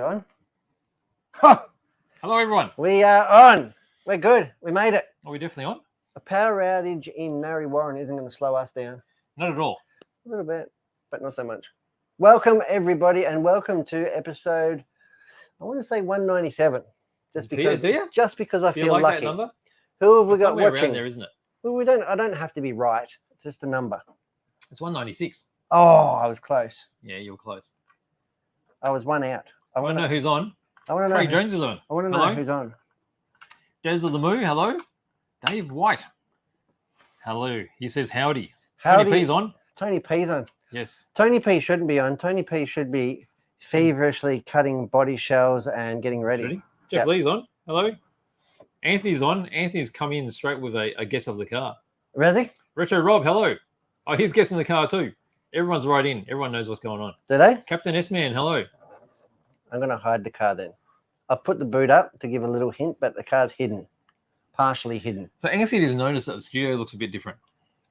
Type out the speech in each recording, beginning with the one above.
on? Hello, everyone. We are on. We're good. We made it. Are we definitely on? A power outage in Narre Warren isn't going to slow us down. Not at all. A little bit, but not so much. Welcome, everybody, and welcome to episode, I want to say 197. Just because, I Do feel you like lucky. that number? Who have we It's got somewhere watching? around there, isn't it? Well, I don't have to be right. It's just a number. It's 196. Oh, I was close. Yeah, you were close. I was one out. I want to know who's on. I want to know. Craig Jones is on. I want to know Hello? who's on. Jez of the Moo, hello. Dave White. Hello. He says howdy. Howdy. Tony P's on. Tony P's on. Yes. Tony P shouldn't be on. Tony P should be feverishly cutting body shells and getting ready. Jeff Lee's on. Hello. Anthony's on. Anthony's come in straight with a guess of the car. Razzie? Retro Rob, hello. Oh, he's guessing the car too. Everyone's right in. Everyone knows what's going on. Do they? Captain S-Man, hello. I'm going to hide the car then. I've put the boot up to give a little hint, but the car's hidden. Partially hidden. So Anthony has noticed that the studio looks a bit different.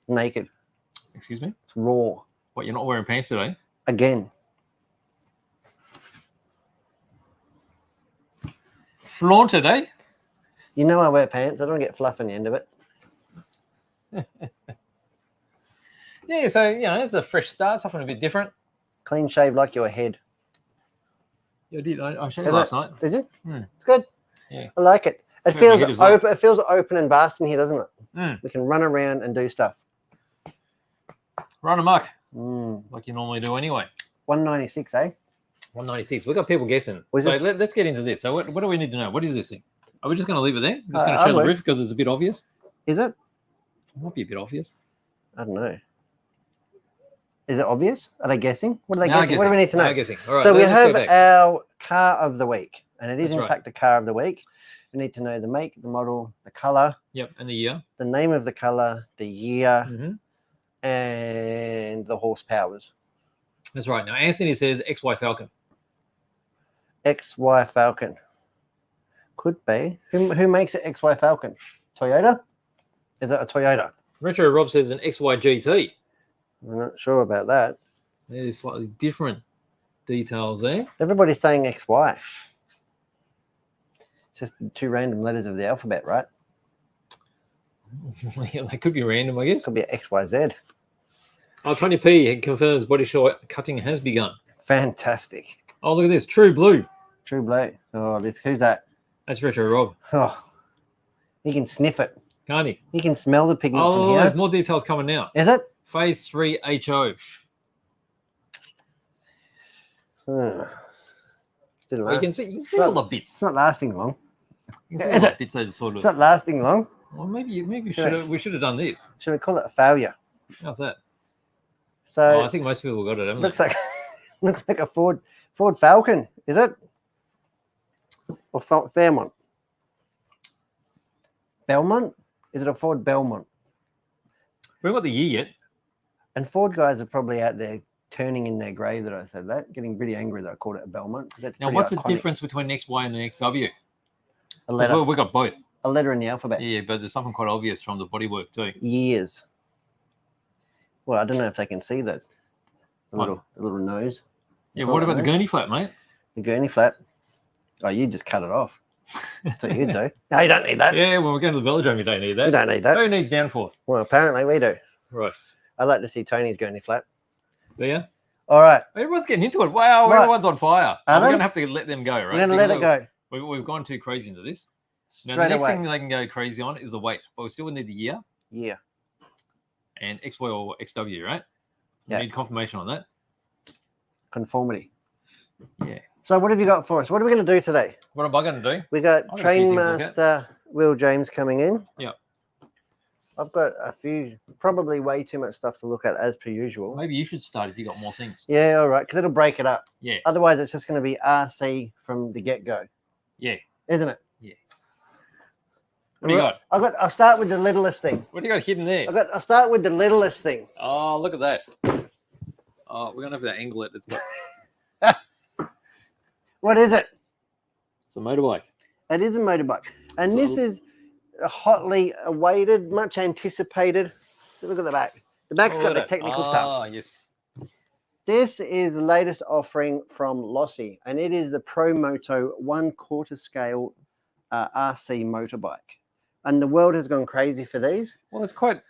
Naked. Excuse me? It's raw. What, you're not wearing pants today? Again. Flaunted, eh? You know I wear pants. I don't get fluff on the end of it. Yeah, so, it's a fresh start, something a bit different. Clean shave like your head. Yeah, I did. I showed you last night. Did you? Mm. It's good. Yeah. I like it. It Yeah, feels my head as well. open. It feels open and vast in here, doesn't it? Mm. We can run around and do stuff. Run amok, Mm. like you normally do anyway. 196, eh? 196. We've got people guessing. Was So this- let's get into this. So what do we need to know? What is this thing? Are we just going to leave it there? Just going to I show the would. roof because it's a bit obvious? Is it? It might be a bit obvious. I don't know. Is it obvious? Are they guessing? What are they Now guessing? What do we need to know? Now guessing. All right, So we let's have go back. our car of the week, and it is That's in right. fact a car of the week. We need to know the make, the model, the color, Yep, and the year. the name of the color, the year, Mm-hmm. and the horsepowers. That's right. Now, Anthony says XY Falcon. XY Falcon. Could be. Who makes it XY Falcon? Toyota? Is it a Toyota? Retro Rob says an XY GT. I'm not sure about that. There's slightly different details there. Everybody's saying XY. It's just two random letters of the alphabet, right? Yeah, they could be random, I guess. Could be XYZ. Oh, Tony P confirms body short cutting has begun. Fantastic. Oh, look at this. True Blue. True blue. Oh, who's that? That's Retro Rob. Oh, he can sniff it. Can't he? He can smell the pigment from Oh, here. there's more details coming now. Is it? Phase 3 HO. Didn't Oh, last. you can see all the bits. It's not lasting long. You can see Is all the it? bits that sort It's of. not lasting long. Well, maybe Yeah. we should have done this. Should we call it a failure? How's that? So Oh, I think most people got it, haven't looks they? like looks like a Ford Falcon. Is it? Or Fairmont? Belmont? Is it a Ford Belmont? We haven't got the year yet. And Ford guys are probably out there turning in their grave that I said that, getting pretty angry that I called it a Belmont. That's Now, pretty what's iconic. the difference between an XY and an XW? A letter. Well, we got both. A letter in the alphabet. Yeah, but there's something quite obvious from the bodywork too. Years. Well, I don't know if they can see that. The What? little nose. Yeah, Call what it about the that. gurney flap, mate? The gurney flap. Oh, you just cut it off. That's what you do. No, you don't need that. Yeah, when we're going to the velodrome, you don't need You that. don't need that. Who needs downforce? Well, apparently we do. Right. I like to see Tony's gurney flap. There. All right. Everyone's getting into it. Wow, Right. everyone's on fire. Are We're they? going to have to let them go, right? We're going to let Because it go We've gone too crazy into this. Now, straight the next away. thing they can go crazy on is the weight, but we still need the year Yeah. and XY or XW, right? We Yeah. need confirmation on that. Conformity. Yeah. So what have you got for us? What are we going to do today? What am I going to do? We got I've got a few things to look at. Trainmaster Will James coming in. Yeah. I've got a few, probably way too much stuff to look at as per usual. Maybe you should start if you got more things. Yeah, all right, because it'll break it up. Yeah. Otherwise, it's just going to be RC from the get-go. Yeah. Isn't it? What do you got? I'll start with the littlest thing. What do you got hidden there? I'll start with the littlest thing. Oh, look at that. Oh, we're going to have to angle it. It's got, What is it? it's a motorbike. It is a motorbike. And So- this is a hotly awaited, much anticipated. Look at the back. The back's Oh, got look the at that. technical stuff. Ah, yes. This is the latest offering from Lossy, and it is the Pro Moto 1/4 scale RC motorbike. And the world has gone crazy for these. Well, it's quite...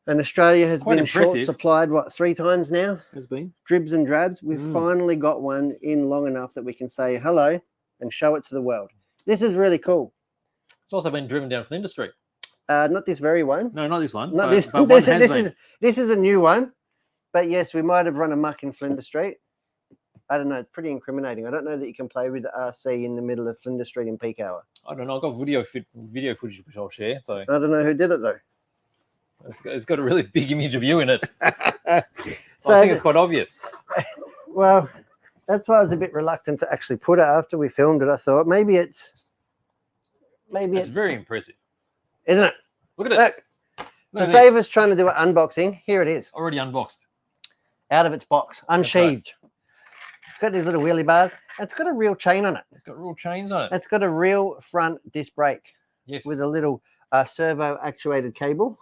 And Australia has been impressive. short supplied, 3 times now? Has been. Dribs and drabs. We've finally got one in long enough that we can say hello and show it to the world. This is really cool. It's also been driven down Flinders Street. Not this very one. No, not this one. Not but, this. But This is a new one. But yes, we might have run amok in Flinders Street. I don't know. It's pretty incriminating. I don't know that you can play with the RC in the middle of Flinders Street in peak hour. I don't know. I've got video footage which I'll share. So I don't know who did it though. It's got a really big image of you in it. So I think it's quite obvious. Well, that's why I was a bit reluctant to actually put it after we filmed it. I thought maybe it's very impressive, isn't it? Look at it. Look, to save us trying to do an unboxing, here it is. Already unboxed. Out of its box, unsheathed. Right. It's got these little wheelie bars. It's got a real chain on it. It's got real chains on it. It's got a real front disc brake. Yes. With a little servo actuated cable.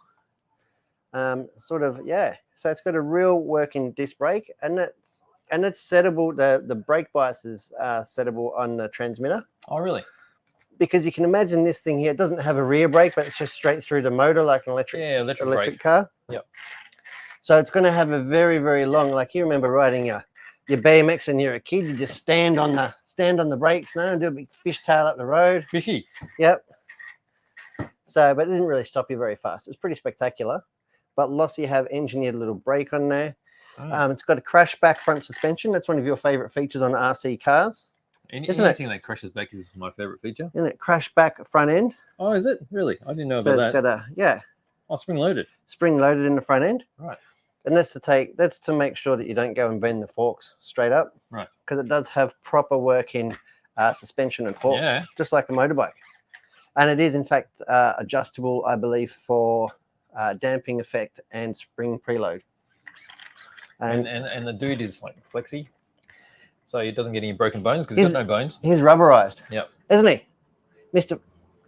So it's got a real working disc brake, and it's settable. The brake bias is settable on the transmitter. Oh, really? Because you can imagine this thing here, it doesn't have a rear brake, but it's just straight through the motor like an electric car. Yep. So it's going to have a very, very long, like you remember riding your BMX when you're a kid, you just stand on the brakes now and do a big fishtail up the road. Fishy. Yep. So, but it didn't really stop you very fast. It's pretty spectacular. But Lossy have engineered a little brake on there. It's got a crash back front suspension. That's one of your favorite features on RC cars. Anything that crashes back is my favorite feature. Isn't it? Crash back front end. Oh, is it? Really? I didn't know about that. So it's got Oh, spring loaded. Spring loaded in the front end. Right. And that's to make sure that you don't go and bend the forks straight up. Right. Because it does have proper working suspension and forks, just like a motorbike. And it is, in fact, adjustable, I believe, for damping effect and spring preload. And the dude is like flexy, so he doesn't get any broken bones because he's got no bones. He's rubberized. Yep. Isn't he? Mister,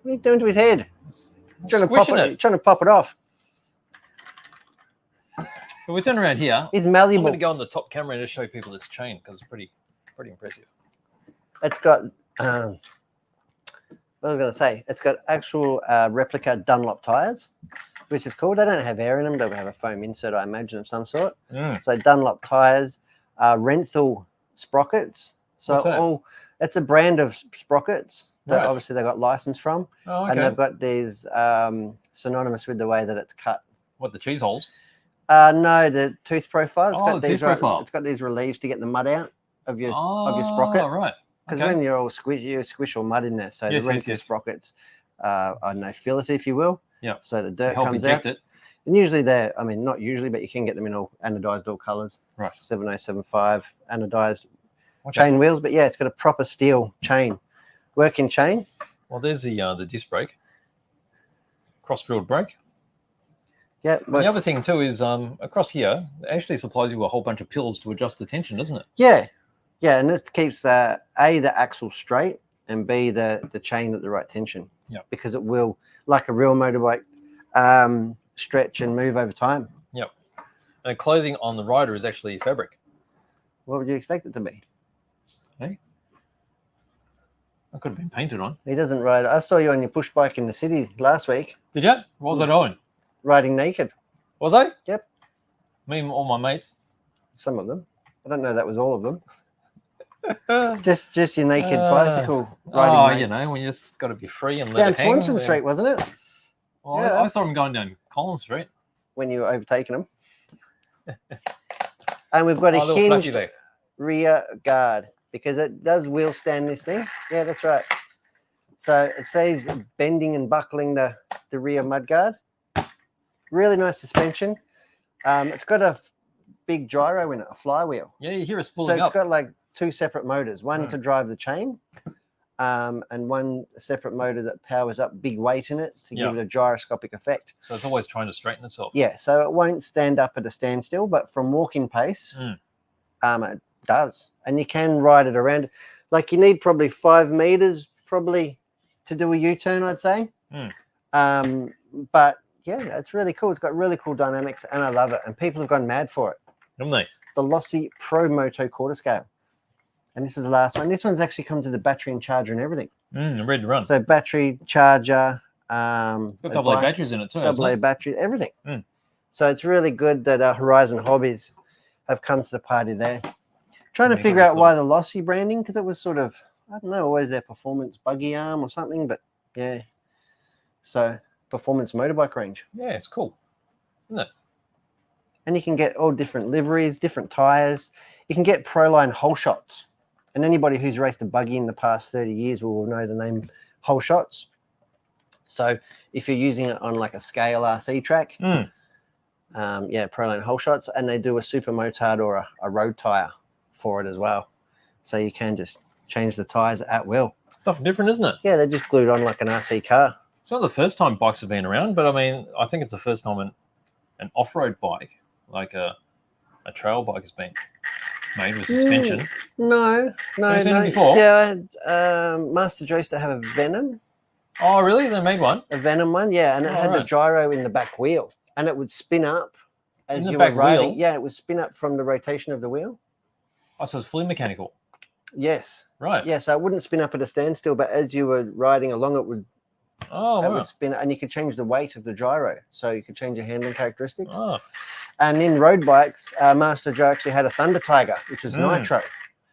what are you doing to his head? Trying to pop it off. But we turn around here. He's malleable. I'm going to go on the top camera and just show people this chain because it's pretty impressive. It's got what was I going to say? It's got actual replica Dunlop tires, which is cool. They don't have air in them. They have a foam insert, I imagine, of some sort. So Dunlop tires, Renthal sprockets. So it's a brand of sprockets that obviously they got license from. Oh, okay. And they've got these synonymous with the way that it's cut. What, the cheese holes? No, the tooth profile. It's got these reliefs to get the mud out of your sprocket. Oh, right. Because when you're all you squish all mud in there. So the Renthal sprockets, I don't know, fillet it, if you will. Yeah. So the dirt comes out. It. And usually not usually, but you can get them in all anodized all colors. Right. 7075 anodized chain wheels. But yeah, it's got a proper steel chain, working chain. Well, there's the disc brake, cross-drilled brake. Yeah. And the other thing too is across here, it actually supplies you a whole bunch of pills to adjust the tension, doesn't it? Yeah. Yeah, and this keeps the axle straight and B the chain at the right tension. Yeah. Because it will, like a real motorbike, stretch and move over time. Yep. And the clothing on the rider is actually fabric. What would you expect it to be? Hey? I could have been painted on. He doesn't ride. I saw you on your push bike in the city last week. Did you? What was I doing? Riding naked. Was I? Yep. Me and all my mates. Some of them. I don't know that was all of them. just your naked bicycle riding mates. When you just got to be free and down Swanson Street, wasn't it? Well, yeah. I saw him going down Collins Street when you were overtaking them. And we've got a hinged rear guard because it does wheel stand this thing. Yeah, that's right. So it saves bending and buckling the rear mudguard. Really nice suspension. It's got a big gyro in it, a flywheel. Yeah, you hear it spooling up. So it's got like 2 separate motors, one to drive the chain and one separate motor that powers up big weight in it to give it a gyroscopic effect. So it's always trying to straighten itself. Yeah, so it won't stand up at a standstill, but from walking pace, it does. And you can ride it around. Like you need probably 5 meters probably to do a U-turn, I'd say. But yeah, it's really cool. It's got really cool dynamics and I love it. And people have gone mad for it. Haven't they? the Lossy Pro Moto quarter scale. And this is the last one. This one's actually comes with a battery and charger and everything. Ready to run. So battery, charger. It's got AA batteries in it too. AA battery, everything. Mm. So it's really good that Horizon Hobbies have come to the party there. Trying to figure out why the Lossy branding, because it was sort of, I don't know, always their performance buggy arm or something, but yeah. So performance motorbike range. Yeah, it's cool, isn't it? And you can get all different liveries, different tires. You can get Proline whole shots. And anybody who's raced a buggy in the past 30 years will know the name whole shots. So if you're using it on like a scale RC track, yeah, Proline whole shots, and they do a super motard or a road tire for it as well. So you can just change the tires at will. Something different, isn't it? Yeah, they're just glued on like an RC car. It's not the first time bikes have been around, but I mean, I think it's the first time an off-road bike, like a trail bike, has been made with suspension. No. Have you seen it before? Yeah, Master Joe used to have a Venom. Oh, really? They made one? A Venom one, yeah, and it had the gyro in the back wheel, and it would spin up as you were riding. Wheel? Yeah, it would spin up from the rotation of the wheel. Oh, so it's fully mechanical. Yes. Right. Yeah, so it wouldn't spin up at a standstill, but as you were riding along, it would. Oh, it would spin, and you could change the weight of the gyro, so you could change your handling characteristics. Oh. And in road bikes, Master Joe actually had a Thunder Tiger, which was nitro.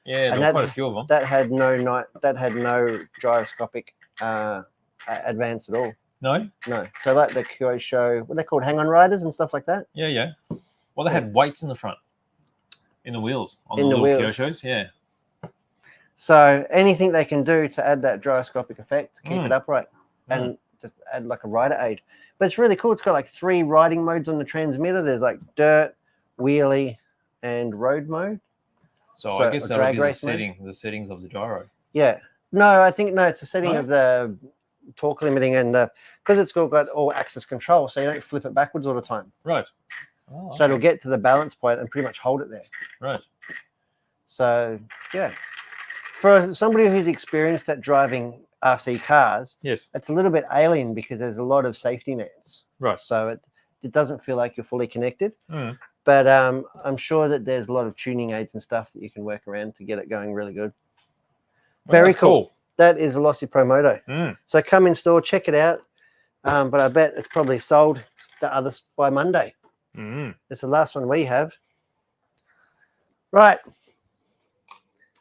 Yeah, there were quite a few of them. That had no gyroscopic advance at all. No. So like the Kyosho, what they called, hang-on riders and stuff like that. Yeah. Well, they had weights in the front, in the wheels, on the little Kyoshos. Yeah. So anything they can do to add that gyroscopic effect, keep it upright, and just add like a rider aid. But it's really cool. It's got like 3 riding modes on the transmitter. There's like dirt, wheelie, and road mode. So I guess that would be the settings of the gyro. Yeah. No, I think it's the setting of the torque limiting, and because it's got all axis control, so you don't flip it backwards all the time. Right. Oh, so it'll get to the balance point and pretty much hold it there. Right. So yeah, for somebody who's experienced at driving RC cars, yes, it's a little bit alien because there's a lot of safety nets. Right. So it doesn't feel like you're fully connected. But I'm sure that there's a lot of tuning aids and stuff that you can work around to get it going really good. Well, very cool. That is a Lossy Pro Moto. So come in store, check it out. But I bet it's probably sold the others by Monday. It's the last one we have. Right.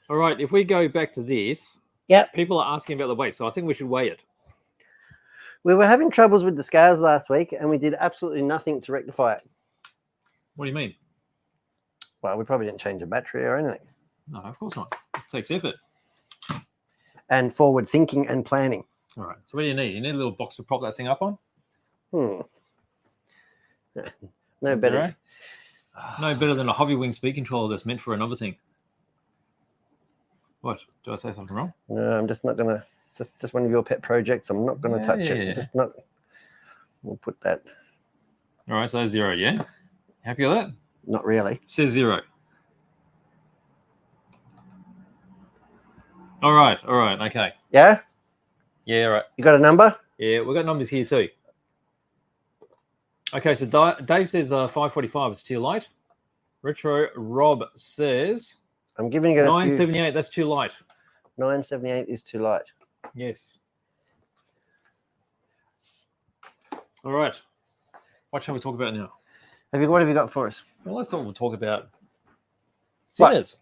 All right. If we go back to this, people are asking about the weight, so I think we should weigh it. We were having troubles with the scales last week, and we did absolutely nothing to rectify it. What do you mean? Well, we probably didn't change the battery or anything. No, of course not. It takes effort. And forward thinking and planning. All right. So what do you need? You need a little box to prop that thing up on? No better. No better than a hobby wing speed controller that's meant for another thing. What? Do I say something wrong? No, I'm just not going to. It's just one of your pet projects. I'm not going to touch it. Just not. We'll put that. All right. So 0, yeah? Happy with that? Not really. It says 0. All right. Okay. Yeah? Yeah, right. You got a number? Yeah, we've got numbers here too. Okay, so Dave says 545 is too light. Retro Rob says I'm giving it 978. That's too light. 978 is too light. Yes. All right. What shall we talk about now? What have you got for us? Well, let's talk about thinners.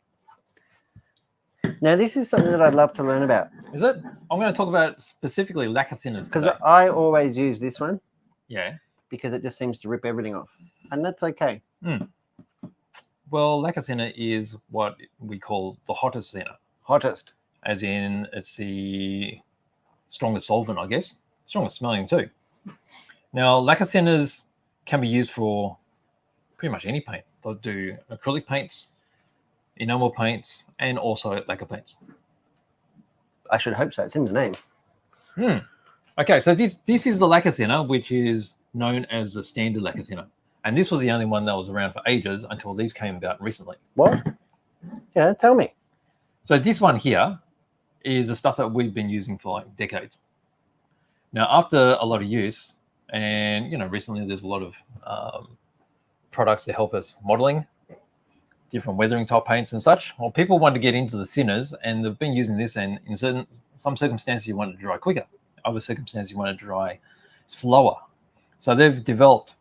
Now, this is something that I'd love to learn about. Is it? I'm going to talk about specifically lacquer thinners. Because I always use this one. Yeah. Because it just seems to rip everything off. And that's okay. Well, lacquer thinner is what we call the hottest thinner. Hottest. As in, it's the strongest solvent, I guess. Strongest smelling too. Now, lacquer thinners can be used for pretty much any paint. They'll do acrylic paints, enamel paints, and also lacquer paints. I should hope so. It's in the name. Okay, so this is the lacquer thinner, which is known as the standard lacquer thinner. And this was the only one that was around for ages until these came about recently. What? Yeah, tell me. So this one here is the stuff that we've been using for like decades. Now, after a lot of use, and recently there's a lot of products to help us modeling. different weathering type paints and such. Well, people want to get into the thinners, and they've been using this, and in some circumstances you want it to dry quicker. Other circumstances you want it to dry slower. So they've developed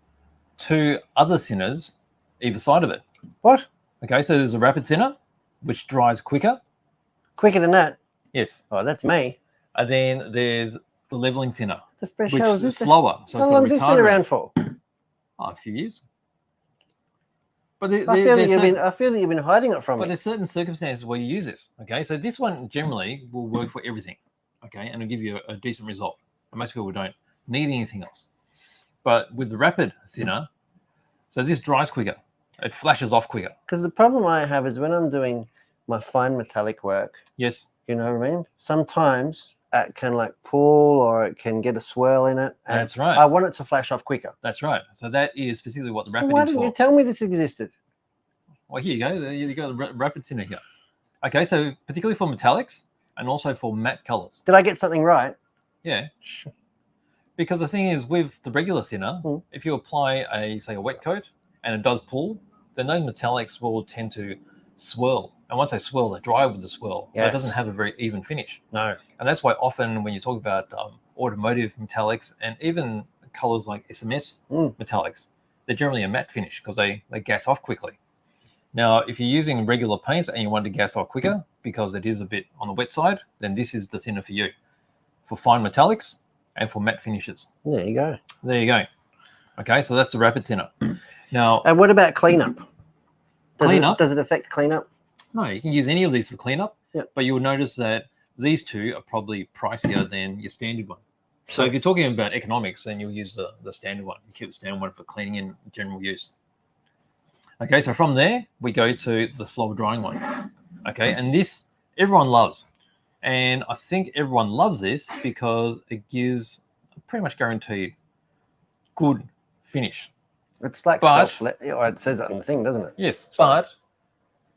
2 other thinners either side of it. What? Okay, so there's a rapid thinner, which dries quicker. Quicker than that? Yes. Oh, that's me. And then there's the leveling thinner, The fresh which hell is this? slower. So How long has this been around for? A few years. But I feel that you've been hiding it from But me. there's certain circumstances where you use this. Okay, so this one generally will work for everything. Okay, and it'll give you a decent result. And most people don't need anything else. But with the rapid thinner, so this dries quicker. It flashes off quicker. Because the problem I have is when I'm doing my fine metallic work. Yes. You know what I mean? Sometimes it can like pull or it can get a swirl in it. And That's right. I want it to flash off quicker. That's right. So that is specifically what the rapid Why is didn't for. you tell me this existed? Well, here you go. There you go, the rapid thinner here. Okay, so particularly for metallics and also for matte colors. Did I get something right? Yeah. Because the thing is, with the regular thinner, if you apply say a wet coat and it does pull, then those metallics will tend to swirl. And once they swirl, they dry with the swirl. So it doesn't have a very even finish. No. And that's why often when you talk about automotive metallics and even colors like SMS metallics, they're generally a matte finish because they gas off quickly. Now, if you're using regular paints and you want to gas off quicker because it is a bit on the wet side, then this is the thinner for you. For fine metallics and for matte finishes. There you go. There you go. Okay, so that's the rapid thinner. Now, and what about cleanup? Does it affect cleanup? No, you can use any of these for cleanup, Yep. but you'll notice that these 2 are probably pricier than your standard one. So if you're talking about economics, then you'll use the standard one. You keep the standard one for cleaning in general use. Okay, so from there, we go to the slower drying one. Okay, and this everyone loves. And I think everyone loves this because it gives a pretty much guaranteed good finish. It's like or it says it on the thing, doesn't it? Yes, but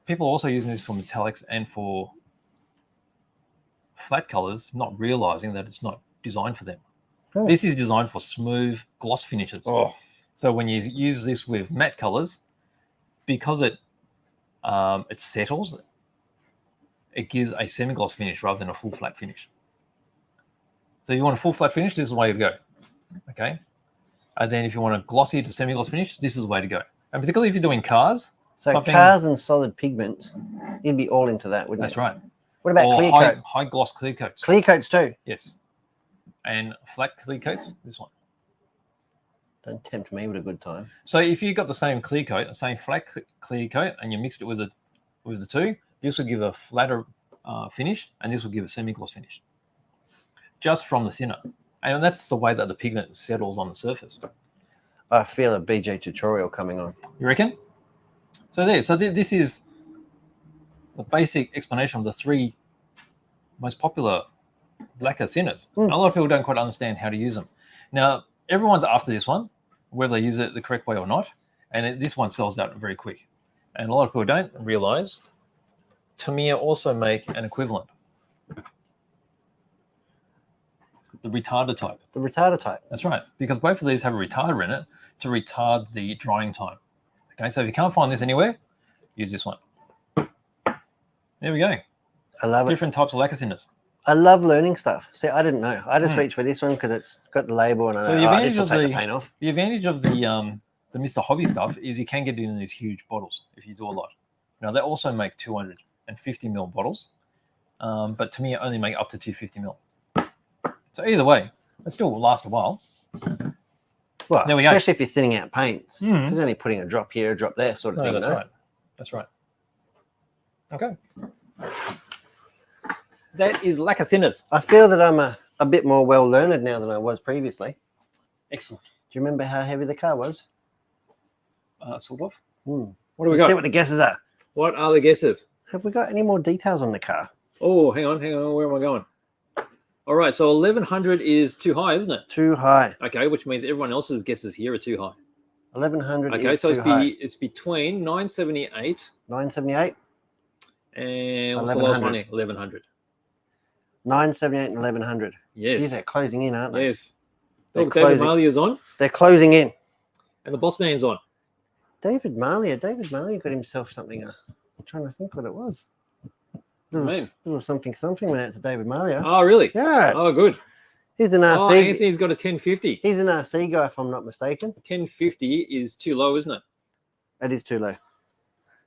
people are also using this for metallics and for flat colors, not realizing that it's not designed for them. Oh. This is designed for smooth gloss finishes. Oh. So when you use this with matte colors, because it settles, it gives a semi-gloss finish rather than a full flat finish. So if you want a full flat finish, this is the way to go. Okay. And then if you want a glossy to semi-gloss finish, this is the way to go. And particularly if you're doing cars. So cars and solid pigments, you'd be all into that, wouldn't you? That's right. What about clear coat? High gloss clear coats. Clear coats too? Yes. And flat clear coats, this one. Don't tempt me with a good time. So if you got the same clear coat, the same flat clear coat, and you mixed it with the 2, this will give a flatter finish, and this will give a semi-gloss finish. Just from the thinner. And that's the way that the pigment settles on the surface. I feel a BJ tutorial coming on. You reckon? So there. So this is the basic explanation of the 3 most popular lacquer thinners. A lot of people don't quite understand how to use them. Now, everyone's after this one, whether they use it the correct way or not. And this one sells out very quick. And a lot of people don't realize Tamiya also make an equivalent. The retarder type. The retarder type. That's right. Because both of these have a retarder in it to retard the drying time. Okay, so if you can't find this anywhere, use this one. There we go. I love it. Different types of lacquer thinners. I love learning stuff. See, I didn't know. I just reached for this one because it's got the label and I know this will take the paint off. The advantage of the Mr. Hobby stuff is you can get it in these huge bottles if you do a lot. Now, they also make 250ml bottles, but to me, I only make up to 250ml. So either way, it still will last a while. Well, there we especially go. if you're thinning out paints. It's only putting a drop here, a drop there sort of thing. That's right. That's right. Okay. That is lacquer thinners. I feel that I'm a bit more well-learned now than I was previously. Excellent. Do you remember how heavy the car was? Sort of. What do we got? See what the guesses are. What are the guesses? Have we got any more details on the car? Oh, hang on. Where am I going? All right, so 1100 is too high, isn't it? Too high. Okay, which means everyone else's guesses here are too high. 1100 okay, is so too high. it's between 978 978 and what's the last one here? 1100. 978 and 1100. Yes. Geez, they're closing in, aren't they? Yes. They're Look, David closing. Malia's on They're closing in. and the boss man's on. David Marlier got himself something. I'm trying to think what it was. Little something went out to David Marlier. Oh, really? Yeah. Oh, good. He's an RC. Oh, Anthony's got a 1050. He's an RC guy, if I'm not mistaken. 1050 is too low, isn't it? It is too low.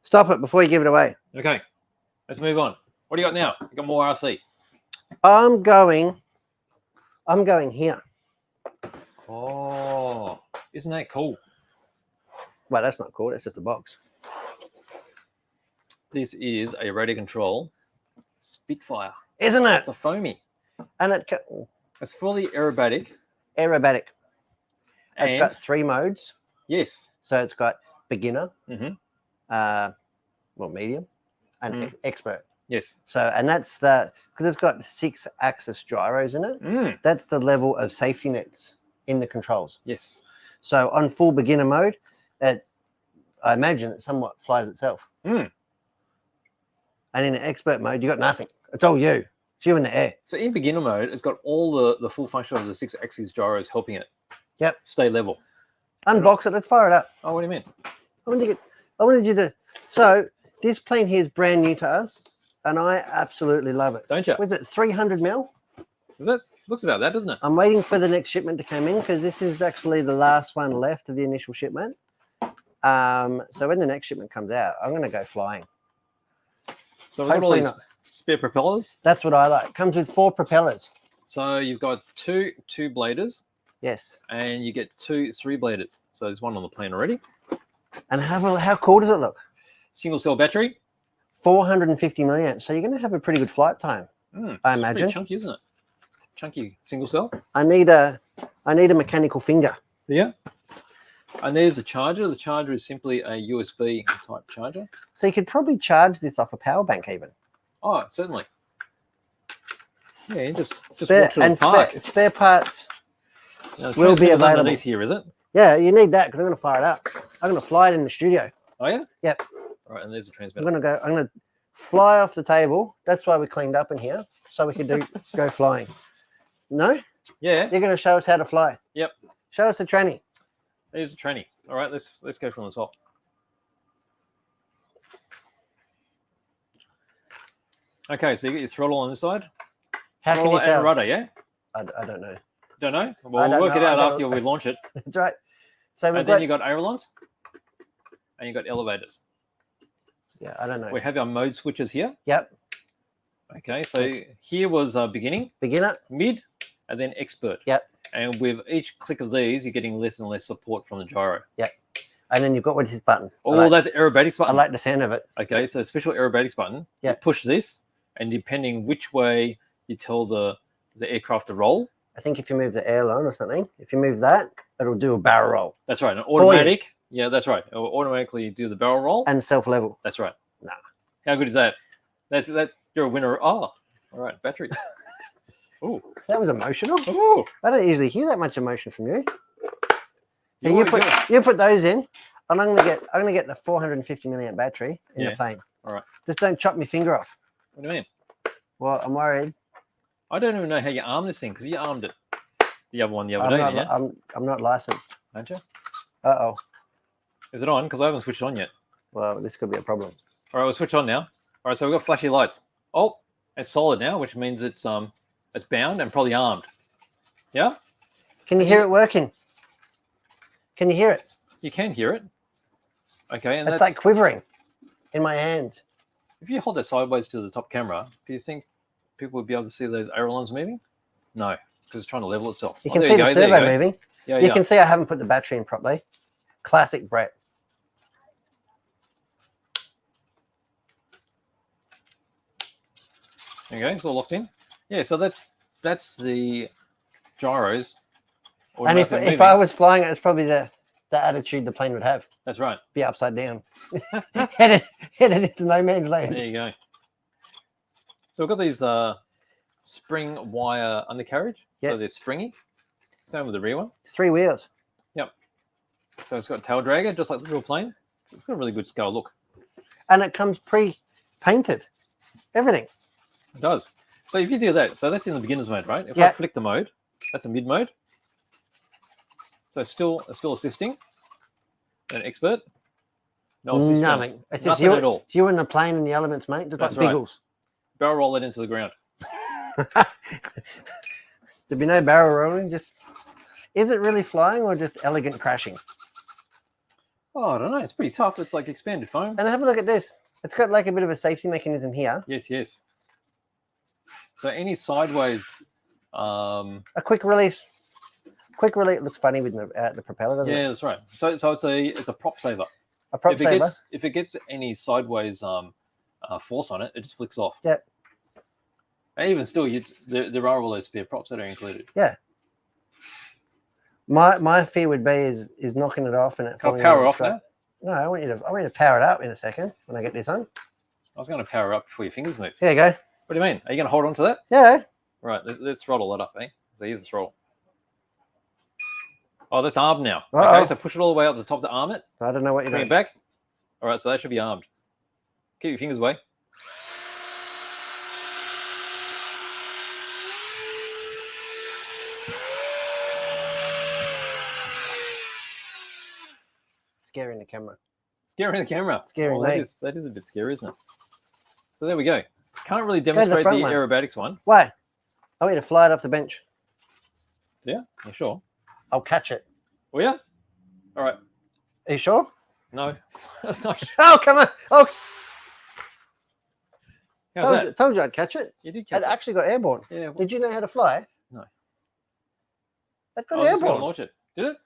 Stop it before you give it away. Okay, let's move on. What do you got now? You got more RC. I'm going here. Oh, isn't that cool? Well, that's not cool. That's just a box. This is a radio control Spitfire. Isn't it? It's a foamy. And It's fully aerobatic. Aerobatic. And It's got 3 modes. yes. So it's got beginner, Mm-hmm. medium, and expert. Yes. So, and that's because it's got 6-axis gyros in it. Mm. That's the level of safety nets in the controls. Yes. So on full beginner mode, I imagine it somewhat flies itself. Mm. And in the expert mode, you got nothing. It's all you. It's you in the air. So in beginner mode, it's got all the full function of the 6-axis gyros helping it. Yep. Stay level. Unbox it. Let's fire it up. Oh, what do you mean? I wanted you to. So this plane here is brand new to us, and I absolutely love it. Don't you? Was it 300 mil? Is that looks about that, doesn't it? I'm waiting for the next shipment to come in because this is actually the last one left of the initial shipment. So when the next shipment comes out, I'm going to go flying. So we've got all these spare propellers. That's what I like. Comes with 4 propellers. So you've got two bladers, Yes. and you get 2 3-bladers. So there's one on the plane already. And how cool does it look? Single cell battery. 450 milliamps. So you're going to have a pretty good flight time, I imagine. Pretty chunky, isn't it? Chunky single cell. I need a mechanical finger. Yeah. And there's a charger. The charger is simply a USB type charger. So you could probably charge this off a power bank even. Oh, certainly. Yeah, just Spare, walk to the park. spare parts Now, the will be transmitter's available. underneath here, is it? Yeah, you need that because I'm going to fire it up. I'm going to fly it in the studio. Oh yeah. Yep. All right, and there's a I'm transmitter. going to fly off the table. That's why we cleaned up in here so we could go flying. No? Yeah. You're going to show us how to fly. Yep. Show us the tranny. There's a tranny. All right, let's go from the top. Okay, so you get your throttle on this side. How can Throttle you tell? and rudder, yeah? I don't know. Don't know? Well, I we'll don't work it know. out I don't- after we launch it. That's right. So we've And got, then you got ailerons and you got elevators. yeah, I don't know. We have our mode switches here. Yep. Okay, so here was beginning, Beginner. mid, and then expert. Yep. And with each click of these, you're getting less and less support from the gyro. And then you've got this button. Oh, that's aerobatics I button. like the sound of it. Okay, so special aerobatics button. Yeah. You push this, and depending which way you tell the aircraft to roll. I think if you move the airline or something, if you move that, it'll do a barrel roll That's right. An you. automatic. Yeah, that's right. It'll automatically do the barrel roll. and self-level. That's right. Nah. How good is that? That you're a winner. Oh, all right. Battery. Oh, That was emotional. oh. I don't usually hear that much emotion from you. So You're- you put those in, and I'm gonna get the 450 milliamp battery in the Yeah. plane. All right. Just don't chop my finger off. What do you mean? Well, I'm worried. I don't even know how you arm this thing because you armed it. The other one the other day, didn't you? I'm not licensed. Aren't you? Uh-oh. Is it on? Because I haven't switched on yet. Well, this could be a problem. All right, we'll switch on now. All right, so we've got flashy lights. Oh, it's solid now, which means it's bound and probably armed. Yeah? Can you hear it working? Can you hear it? You can hear it. Okay, and It's that's like quivering in my hands. if you hold that sideways to the top camera, do you think people would be able to see those ailerons moving? No, because it's trying to level itself. You Oh, can there see you the go, there you servo go. moving. Yeah, You yeah. can see I haven't put the battery in properly. Classic Brett. There you go, it's all locked in. Yeah, so that's the gyros. And if automatically I moving. was flying it, it's probably the attitude the plane would have. That's right. Be upside down. headed into no man's land. There you go. So we've got these spring wire undercarriage. Yep. So they're springy. Same with the rear one. 3 wheels. So it's got a tail dragger, just like the real plane. It's got a really good scale look. And it comes pre-painted. Everything. It does. So if you do that, so that's in the beginner's mode, right? If I Yeah. flick the mode, that's a mid mode. So it's still assisting. An expert. No assistance. Nothing. It's just Nothing at all. it's you and the plane and the elements, mate. Just That's like right. Biggles. Barrel roll it into the ground. There'd be no barrel rolling. Just is it really flying or just elegant crashing? Oh, I don't know. It's pretty tough. It's like expanded foam. And have a look at this. It's got like a bit of a safety mechanism here. Yes, yes. So any sideways. A quick release. Quick release. It looks funny with the propeller, doesn't it? Yeah, that's right. So it's a prop saver. A prop saver. If it gets any sideways force on it, it just flicks off. Yeah. And even still, there are all those spare props that are included. Yeah. My fear would be is knocking it off and it. Can I power off now? No, I want you to power it up in a second when I get this on. I was going to power up before your fingers move. There you go. What do you mean? Are you going to hold on to that? Yeah. Right. Let's throttle that up, eh? So here's the throttle. Oh, that's armed now. Uh-oh. Okay, so push it all the way up to the top to arm it. I don't know what you're Bring doing. it back. All right, so that should be armed. Keep your fingers away. Scaring the camera. Scaring the camera. Scary, that mate. that is a bit scary, isn't it? So there we go. Can't really to the demonstrate the front one. aerobatics one. Why? I want you to fly it off the bench. Yeah, you sure? I'll catch it. Oh yeah. All right. Are you sure? No, that's not. Oh, come on. Oh, How's that? told you I'd catch it. You did It catch it. actually got airborne. Yeah. Well, Did you know how to fly? No. That I got was just going airborne. to launch it. Did it?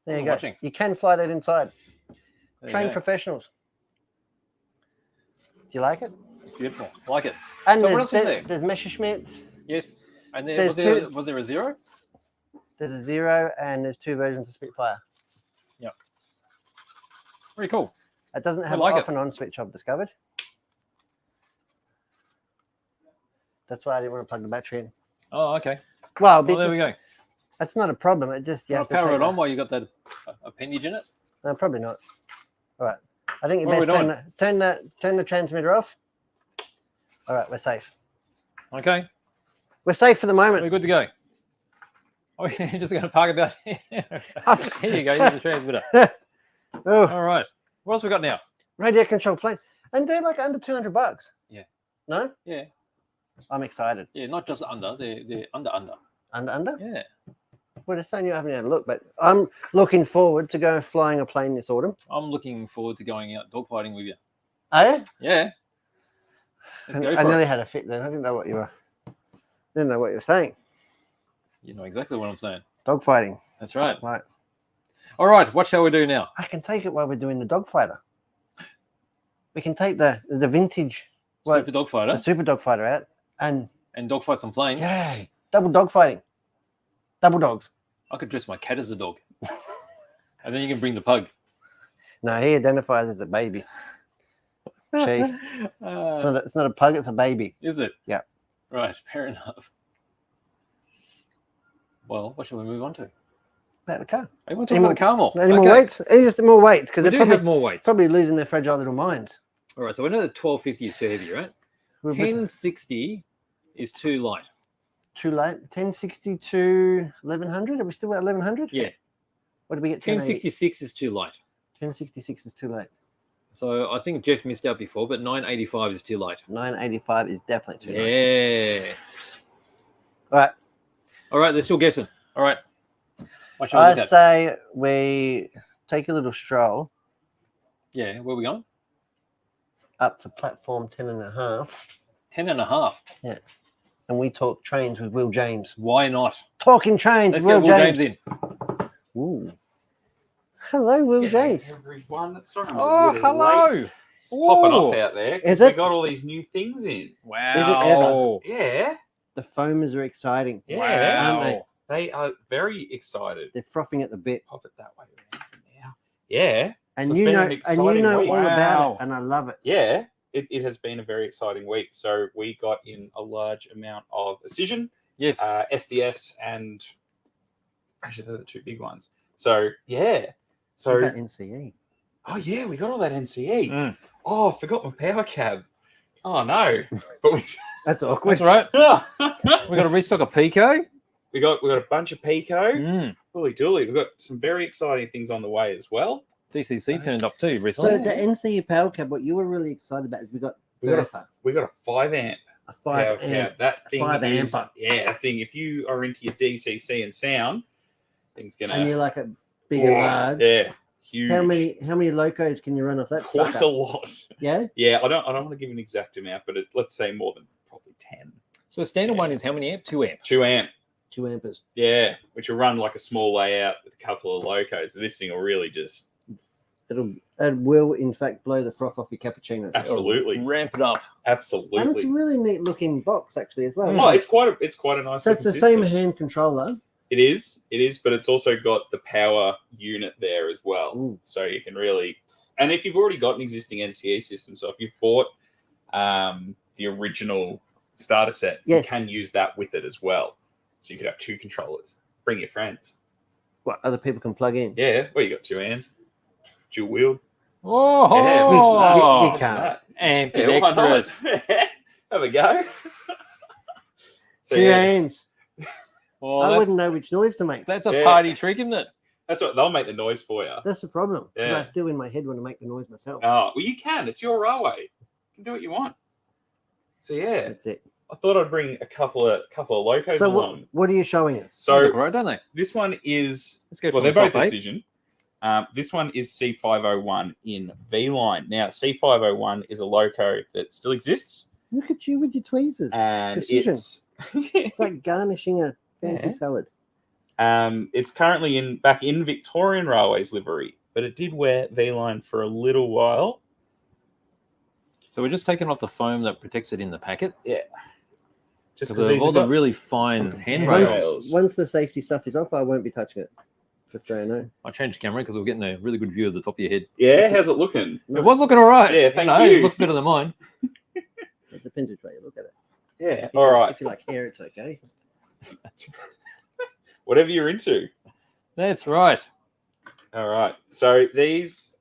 There you I'm go. watching. You can fly that inside. There you Trained go. professionals. Do you like it? It's beautiful. I like it. And So what there's, else is there? there's Messerschmitts. Yes. And then There's was there a zero? There's a Zero, and there's 2 versions of Spitfire. Very cool. It doesn't have like off it. and on switch, I've discovered. That's why I didn't want to plug the battery in. Oh, okay. Well, Well, there we go. That's not a problem. It just you You have to power take it on while you got that appendage in it. No, probably not. All right. I think you What are best we turn the transmitter off. All right, we're safe. Okay. We're safe for the We're moment. good to go. Oh, you're just going to park it down here. Here you go. Here's the transmitter. Oh, All right. What else we got now? radio control plane, and they're like under $200. Yeah. No, Yeah. I'm excited. Yeah. Not just under. They're under. Under. Yeah. Well, they're saying you haven't had a look, but I'm looking forward to go flying a plane this autumn. I'm looking forward to going out dogfighting with you. Oh, Yeah. Let's go I for nearly it. had a fit then. I didn't know what you were saying. You know exactly what I'm saying. Dogfighting. That's right. Right. All right. What shall we do now? I can take it while we're doing the dogfighter. We can take the vintage, Super the dogfighter super dogfighter out and and dogfight some planes. yay, double dogfighting. Double dogs. I could dress my cat as a dog. And then you can bring the pug. No, he identifies as a baby. She. It's not a pug, it's a baby. Is it? Yeah. Right, fair enough. Well, what shall we move on to? About the car. I want to talk about the car more. Any more weights? Any just more weights? Because We they're do have more weights. probably losing their fragile little minds. All right, so we know that 1250 is too heavy, right? 1060 is too light. Too late. 1060 to 1100. Are we still at 1100? Yeah. What did we get? 1066 is too light. 1066 is too late. So I think Jeff missed out before, but 985 is too light. 985 is definitely too late. Yeah. All right. All right, they're still guessing. All right. What shall we look I at? say we take a little stroll Yeah, where are we going? up to platform 10 and a half, 10 and a half. and we talk trains with Will James. Why not? Talking trains Let's with get Will Will James. James in. Ooh. Hello, Will James. Everyone, sorry, I'm a Oh, little hello. late. It's popping Whoa. off out there. 'cause Is it? We got all these new things in. Wow. Yeah, The foamers are exciting. yeah, Wow. Aren't they are very excited. They're frothing at the bit. Pop it that way around for now. Yeah, And So it's you been know, an and you exciting know week. all about Wow. it, and I love it. yeah. It has been a very exciting week. So we got in a large amount of Precision, Yes. SDS, and actually they're the two big ones. So yeah. What So about NCE? oh yeah, we got all that NCE. Mm. Oh, I forgot my power cab. Oh no, but we. That's awkward. That's right. We've got to restock a Pico. we got a bunch of Pico. Mm. Holy dooly, we've got some very exciting things on the way as well. DCC turned up too So recently. the NCU power cab, what you were really excited about is we got we got a 5 amp. a 5 power amp. cab. That thing 5 is, amper. yeah, that thing. If you are into your DCC and sound, thing's gonna. And you like a big and large. Yeah, huge. How many locos can you run off that? Quite sucker? a lot. Yeah. Yeah, I don't want to give an exact amount, but let's say more than probably 10. So the standard one is how many amp? 2 amp. 2 amp. 2 ampers. Yeah, which will run like a small layout with a couple of locos. But this thing will really just It will in fact blow the froth off your cappuccino. absolutely Ramp it up. absolutely. And it's a really neat looking box actually as well. Oh, it's quite a nice. So it's the looking same system. hand controller. It is, but it's also got the power unit there as well. Ooh. So you can really, and if you've already got an existing NCE system, so if you've bought the original starter set, Yes. you can use that with it as well. So you could have 2 controllers. Bring your friends. What other people can plug in? Yeah, well, you got 2 hands, dual wheel. Oh, You can't. ambidextrous. Have a go. So, 2 hands. Well, I wouldn't know which noise to make. that's a Yeah. party trick, isn't it? that's what they'll make the noise for you. That's the problem. 'Cause Yeah. I still in my head want to make the noise myself. Oh, well, you can. It's your railway. You can do what you want. So yeah, That's it. I thought I'd bring a couple of locos So along. what are you showing us? They So look right, don't they? this one is Let's go well, for they're the both top 8. Decision. This one is C501 in V line. Now C501 is a loco that still exists, Look at you with your tweezers. and Precision. it's It's like garnishing a fancy Yeah. salad. it's currently back in Victorian Railways livery, but it did wear V line for a little while. So we're just taking off the foam that protects it in the packet. Just Because because of all the really fine handrails. handrails. Once the safety stuff is off, I won't be touching it. Just so you know. I changed the camera because we're getting a really good view of the top of your head. Yeah, how's it looking? It was looking all right. Yeah, thank you. you. It looks better than mine. It depends which way you look at it. Yeah, If all you- right. If you like hair, it's okay. Whatever you're into. That's right. All right. So these,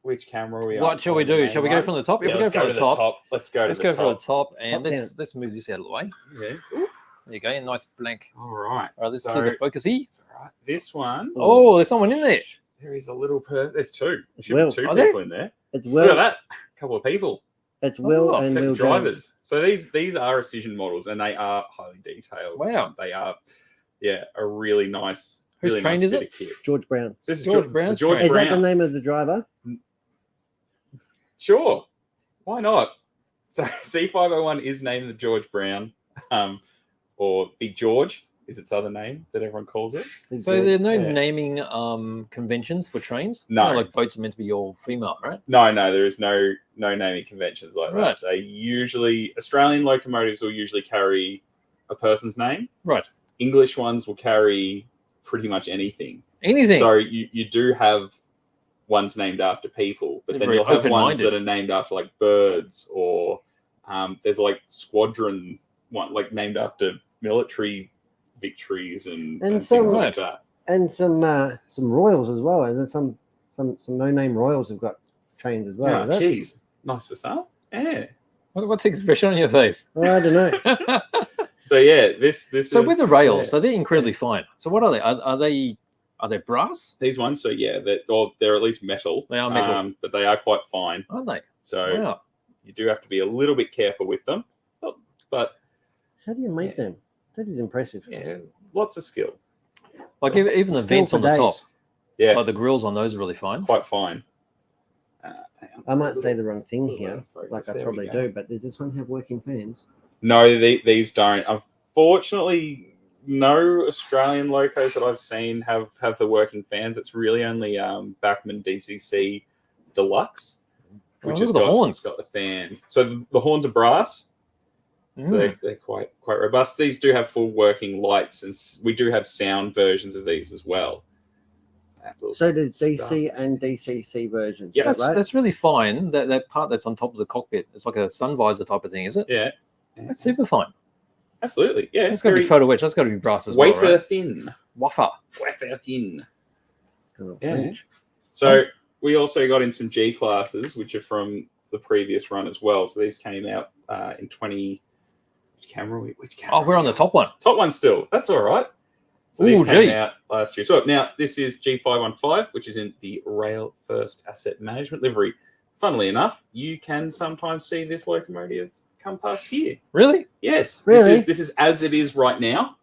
which camera are we on? What shall we do? Shall we go from the top? Yeah, If we go let's from go the to top, Let's go to let's the go top. for the top, and Top let's move this out of the way. Yeah. There you go, a nice blank. All right. All right, let's So- do the focusy. It's all right. This one. Oh, there's someone in there. There is a little person. There's 2. It's Should be Will. 2 Are there? people in there. It's Look at Will. that. A couple of people. It's Will Oh, and Will drivers. James. So these are Decision models, and they are highly detailed. Wow. They are, a really nice. Whose really train nice is bit it? of kit. George Brown. So this is George the Brown's George train. Is that Brown. the name of the driver? Sure. Why not? So C501 is named the George Brown, or Big George is its other name that everyone calls it. So there are no Yeah. naming conventions for trains? No. Like boats are meant to be all female, right? No, there is no naming conventions like Right. that. They usually Australian locomotives will usually carry a person's name. Right. English ones will carry pretty much anything. Anything. So you do have ones named after people, but They're then very you'll have ones open-minded. that are named after like birds, or there's like squadron one like named after military victories and And things some- like that. And some royals as well. And then some no-name royals have got trains as well. Oh, is it? geez, nice for some. Yeah. What's the expression on your face? Oh, I don't know. So yeah, this So is, with the rails, yeah. so they're incredibly fine. So what are they? Are they brass? These ones, so yeah, they're at least metal. They are metal. But they are quite fine. Aren't they? So Wow. you do have to be a little bit careful with them. But How do you make Yeah. them? That is impressive. yeah, lots of skill. Like even the Still vents for on the days. top, Yeah, like the grills on those are really fine. quite fine. Hang on. I might say the wrong thing Little here, focus. like I There we probably go. do, but does this one have working fans? No, these don't. Unfortunately, no Australian locos that I've seen have the working fans. It's really only Bachmann DCC Deluxe, which Oh, has look at the horns. got the fan. So the horns are brass. So Mm. they're quite robust. These do have full working lights, and we do have sound versions of these as well. So there's DC and DCC versions. Yeah, is that right? That's really fine. That part that's on top of the cockpit, it's like a sun visor type of thing, is it? Yeah, That's super fine. absolutely. Yeah, It's got to be photo etched. That's got to be brass as well, wafer right? thin. Wafer. Wafer thin. Kind of Yeah. French. So we also got in some G classes, which are from the previous run as well. So these came out in 20. Which camera? Which camera? Oh, we're on the top one. top one still. That's all right. So these Ooh, came gee. out last year. So now this is G515, which is in the Rail First Asset Management livery. Funnily enough, you can sometimes see this locomotive come past here. Really? Yes. Really? This is as it is right now.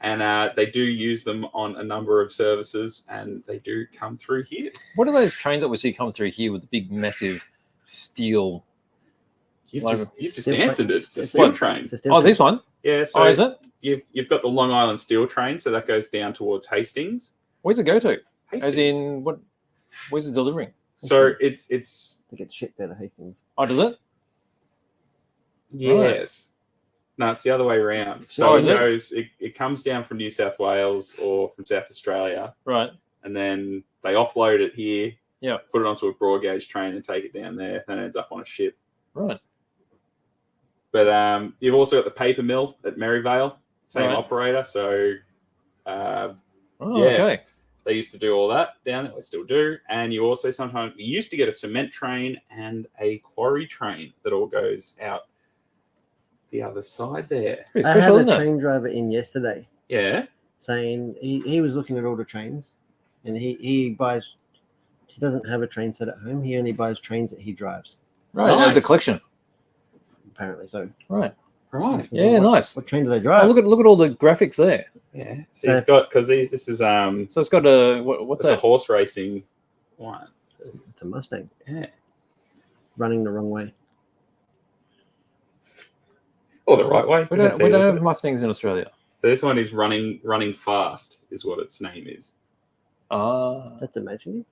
And they do use them on a number of services, and they do come through here. What are those trains that we see come through here with the big, massive steel? You've Like just steel answered it. train. It's a steel train. It's a steel Oh, train. this one? Yeah. So Oh, is it? you've got the Long Island Steel train, so that goes down towards Hastings. Where's it go to? Hastings. As in, what? Where's it delivering? So it's To get shipped out of Hastings. Oh, does it? yes. No, it's the other way around. So Oh, it is it? goes. It comes down from New South Wales or from South Australia, Right. and then they offload it here. Yeah. Put it onto a broad gauge train and take it down there. Then it ends up on a ship. Right. But you've also got the paper mill at Maryvale, same Right. operator. So Oh, Yeah. okay. they used to do all that down there. They still do. And you also sometimes you used to get a cement train and a quarry train that all goes out the other side there. Pretty I had special, a isn't it? train driver in yesterday Yeah. saying he was looking at all the trains, and he doesn't have a train set at home. He only buys trains that he drives, Right. As a Nice. collection. apparently. So Right. Right. Yeah, what, nice. What train do they Oh, drive? look at all the graphics there. Yeah. So So you've if- got because this is So it's got a what's it's a that? horse racing one. It's a Mustang Yeah. running the wrong way. Or the right way. We depends don't how you look have at it. Mustangs in Australia. So this one is running fast, is what its name is. Ah. That's imaginative.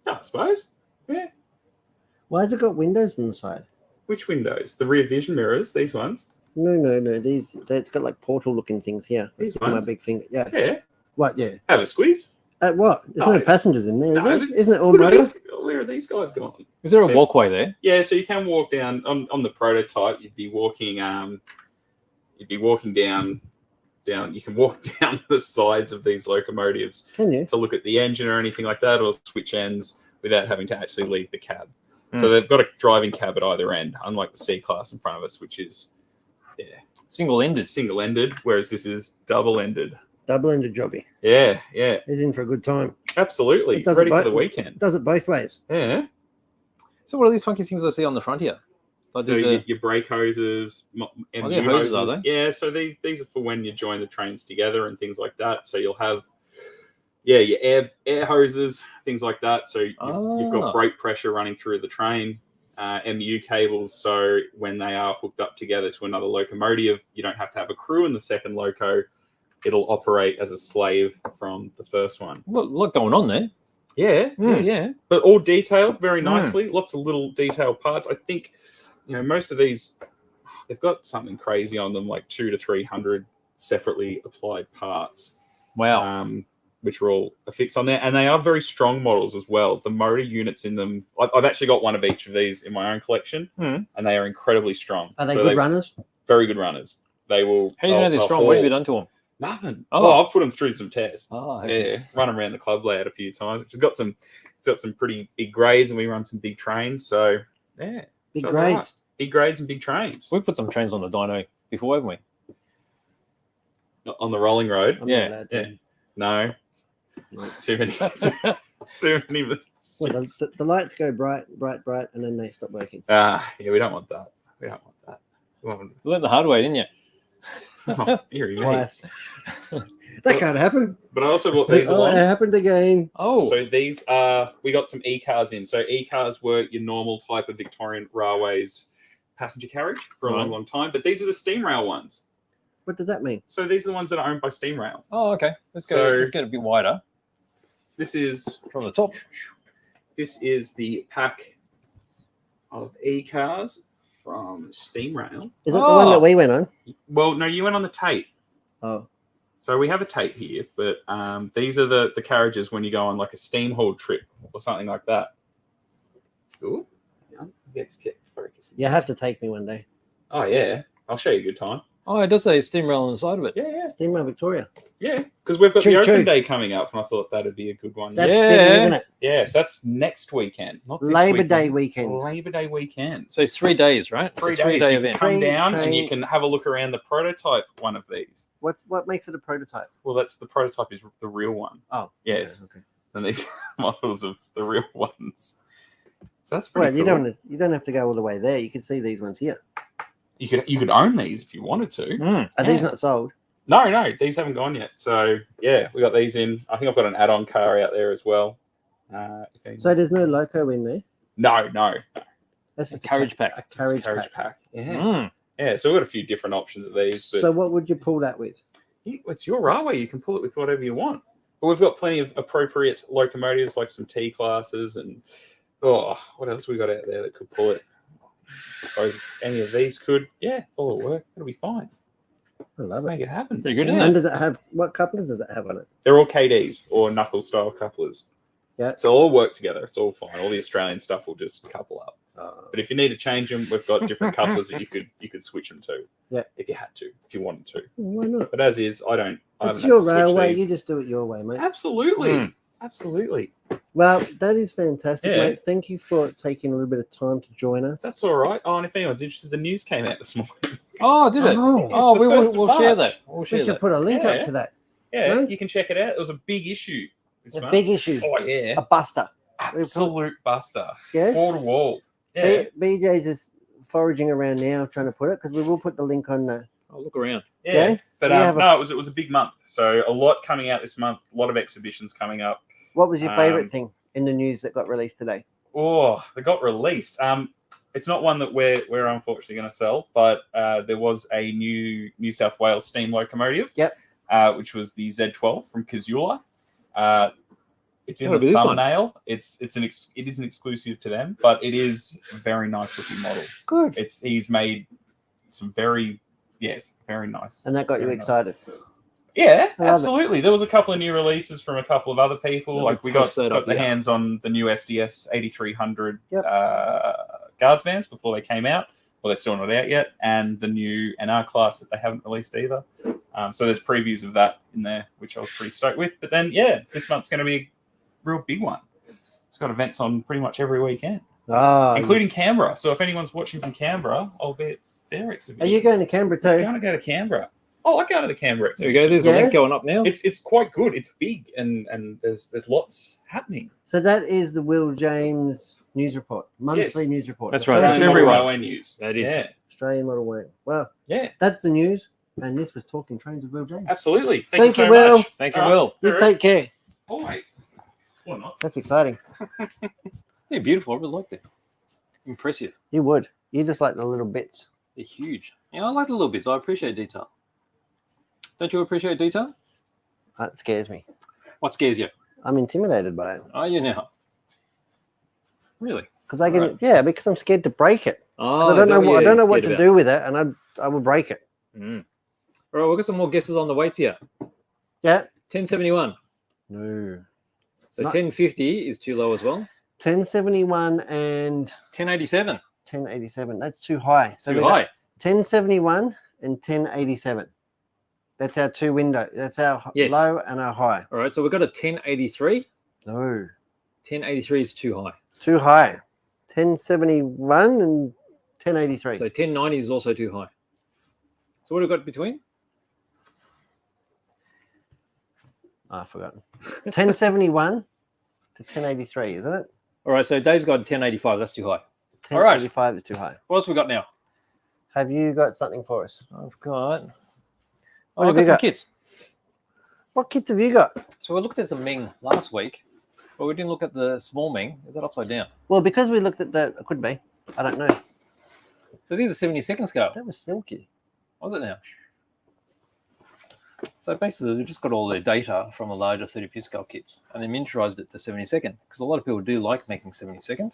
I suppose. Yeah. Why has it got windows on the side? Which windows? The rear vision mirrors. These ones. No. It's got like portal-looking things here. These It's my ones? big finger. Yeah. Yeah. What? Yeah. Have a squeeze. At what? There's Oh, no passengers in there, is No, there? Isn't it all Where are motor? these guys gone? Is there a Yeah. walkway there? Yeah, so you can walk down on the prototype. You'd be walking down. You can walk down the sides of these locomotives Can you? to look at the engine or anything like that, or switch ends without having to actually leave the cab. Hmm. So they've got a driving cab at either end, unlike the C class in front of us, which is Single-ended. single-ended, whereas this is double-ended. Double-ended jobby. Yeah, He's in for a good time. absolutely. It does Ready it for both- the weekend. Does it both ways. Yeah. So what are these funky things I see on the front here? Like So there's your brake hoses, and Oh, they're new hoses, hoses. are they? Yeah, so these are for when you join the trains together and things like that. So you'll have, your air hoses, things like that. So you've Ah. got brake pressure running through the train, MU cables. So when they are hooked up together to another locomotive, you don't have to have a crew in the second loco. It'll operate as a slave from the first one. a lot going on there. Yeah, Mm. yeah. But all detailed very Mm. nicely. Lots of little detailed parts. I think, most of these, they've got something crazy on them, like 200 to 300 separately applied parts, Wow. which are all affixed on there. And they are very strong models as well. The motor units in them, I've actually got one of each of these in my own collection, Mm. and they are incredibly strong. Are they So good runners? Very good runners. They will. How do you know they're they'll strong? What have you haul- done to them? Nothing. Oh. Oh, I've put them through some tests. Oh, okay. Yeah, run them around the club layout a few times. It's got some pretty big grades, and we run some big trains. So yeah, Big does grades. alright. Big grades and big trains We've put some trains on the dyno before, haven't we? on the rolling road. I'm Yeah, not allowed to. yeah. No, No. too many, too many. Well, the lights go bright, and then they stop working. Yeah, we don't want that. We don't want that. We want, You learned the hard way, didn't you? oh, dearie me. Twice. That can't happen. But I also brought these Oh, along. it happened again. Oh, So these are, we got some e-cars in. So e-cars were your normal type of Victorian railways passenger carriage for a Right. long, long time. But these are the steam rail ones. What does that mean? So these are the ones that are owned by steam rail. oh, okay. Let's go. So- Let's get a bit wider This is from the top. the pack of e-cars from steam rail. Is that the one Oh. that we went on? Well, no, you went on the Tate. Oh, So we have a Tate here, but these are the carriages when you go on like a steam haul trip or something like that. Ooh, let's get focusing. you have to take me one day. Oh yeah, I'll show you a good time. Oh, it does say steam rail on the side of it. Yeah. Steam Rail Victoria. Yeah, because we've got Choo the choo. open day coming up, and I thought that'd be a good one. That's Yeah. fitting, isn't it? Yes, that's next weekend, not this Labor weekend. Day weekend. Labor Day weekend. So it's 3 days, right? It's a 3 days. 3-day You can event. come Train- down and you train- can have a look around the prototype one of these. What makes it a prototype? Well, that's the prototype is the real one. Oh, Yes. Okay. And these models of the real ones. So that's pretty Well, cool. you don't have to go all the way there. You can see these ones here. You could own these if you wanted to. Mm. Are these not sold? No, these haven't gone yet. So yeah, we got these in. I think I've got an add-on car out there as well. So there's no loco in there. No, That's A just carriage pack. A carriage pack. pack. Yeah, Mm. yeah. So we've got a few different options of these. But So what would you pull that with? it's your railway. You can pull it with whatever you want. But we've got plenty of appropriate locomotives, like some T classes, and what else we got out there that could pull it? I suppose if any of these could, all it'll work. It'll be fine. I love Make it. it happen. Pretty good, isn't And it? does it have what couplers does it have on it? They're all KDs or knuckle style couplers. Yeah. So all work together. It's all fine. All the Australian stuff will just couple up. Oh, But if you need to change them, we've got different couplers that you could switch them to. Yeah. If you had to, if you wanted to. why not? But as is, I haven't It's had your to switch railway. these. You just do it your way, mate. Absolutely. Mm. Absolutely. Well, that is fantastic, Yeah. mate. Thank you for taking a little bit of time to join us. That's all right. Oh, and if anyone's interested, the news came out this morning. Oh, did it? Oh. Oh, It's the first of we'll share March. that. We'll We share should that. put a link Yeah. up to that. Yeah, No? you can check it out. It was a big issue this A month. big issue. Oh, yeah. A buster. Absolute buster. Yeah. Wall to wall. Yeah. BJ's is foraging around now trying to put it because we will put the link on the. I'll look around. Yeah. Yeah. But We have a- no, it was a big month. So a lot coming out this month, a lot of exhibitions coming up. What was your favorite Um, thing in the news that got released today? Oh, they got released. It's not one that we're unfortunately going to sell, but there was a New South Wales steam locomotive. Yep. Which was the Z12 from Kazula. It's in That'll be the this one. thumbnail. It is an exclusive to them, but it is a very nice looking model. Good. He's made some very nice. And that got you very nice. excited. Yeah, I love it. absolutely. There was a couple of new releases from a couple of other people. Let Like me we got cross that up, the yeah. hands on the new SDS 8300 Yep. guards vans before they came out. Well, they're still not out yet, and the new NR class that they haven't released either. So there's previews of that in there, which I was pretty stoked with. But then, this month's going to be a real big one. It's got events on pretty much every weekend, Oh, including Canberra. So if anyone's watching from Canberra, I'll be at their exhibition. are you going to Canberra I'm too? going to go to Canberra. I like going to the Canberra There exhibition. we go. There's Yeah. a link going up now. It's quite good. It's big and there's lots happening. So that is the Will James news report, monthly Yes. news report. That's The right. first That's Australian everyone. Railway news. That is. Yeah, Australian Model Way. Well, yeah, that's the news. And this was Talking Trains with Will James. absolutely. Thank you, so Will. much. Thank you, All right. Will. You All right. take care. Always. Or not. That's exciting. They're beautiful. I really like them. Impressive. You would. You just like the little bits. They're huge. Yeah, I like the little bits. I appreciate detail. Don't you appreciate detail? That scares me. What scares you? I'm intimidated by it. Are you now? Really? Because I get Right. yeah, because I'm scared to break it. Oh, I don't is that know. what I you're don't know what scared to do with it, and I will break it. about? Mm. All right, we've got some more guesses on the weights here. Yeah. 1071. No. So Not- 1050 is too low as well. 1071 and 1087. 1087. That's too high. So Too we got high. 1071 and 1087. That's our two window. That's our Yes. low and our high. All right, so we've got a 1083. No. 1083 is too high. Too high. 1071 and 1083. So 1090 is also too high. So what have we got between? I've forgotten. 1071 to 1083, isn't it? All right, so Dave's got 1085. That's too high. All right. 1085 is too high. What else we got now? Have you got something for us? I've got. What I've have you got some got? kits. What kits have you got? So we looked at the Ming last week, but we didn't look at the small Ming. Is that upside down? Well, because we looked at the, it could be. I don't know. So these are 72nd scale. That was silky. What was it now? So basically, we've just got all their data from the larger 35th scale kits and then miniaturized it to 72nd because a lot of people do like making 72nd.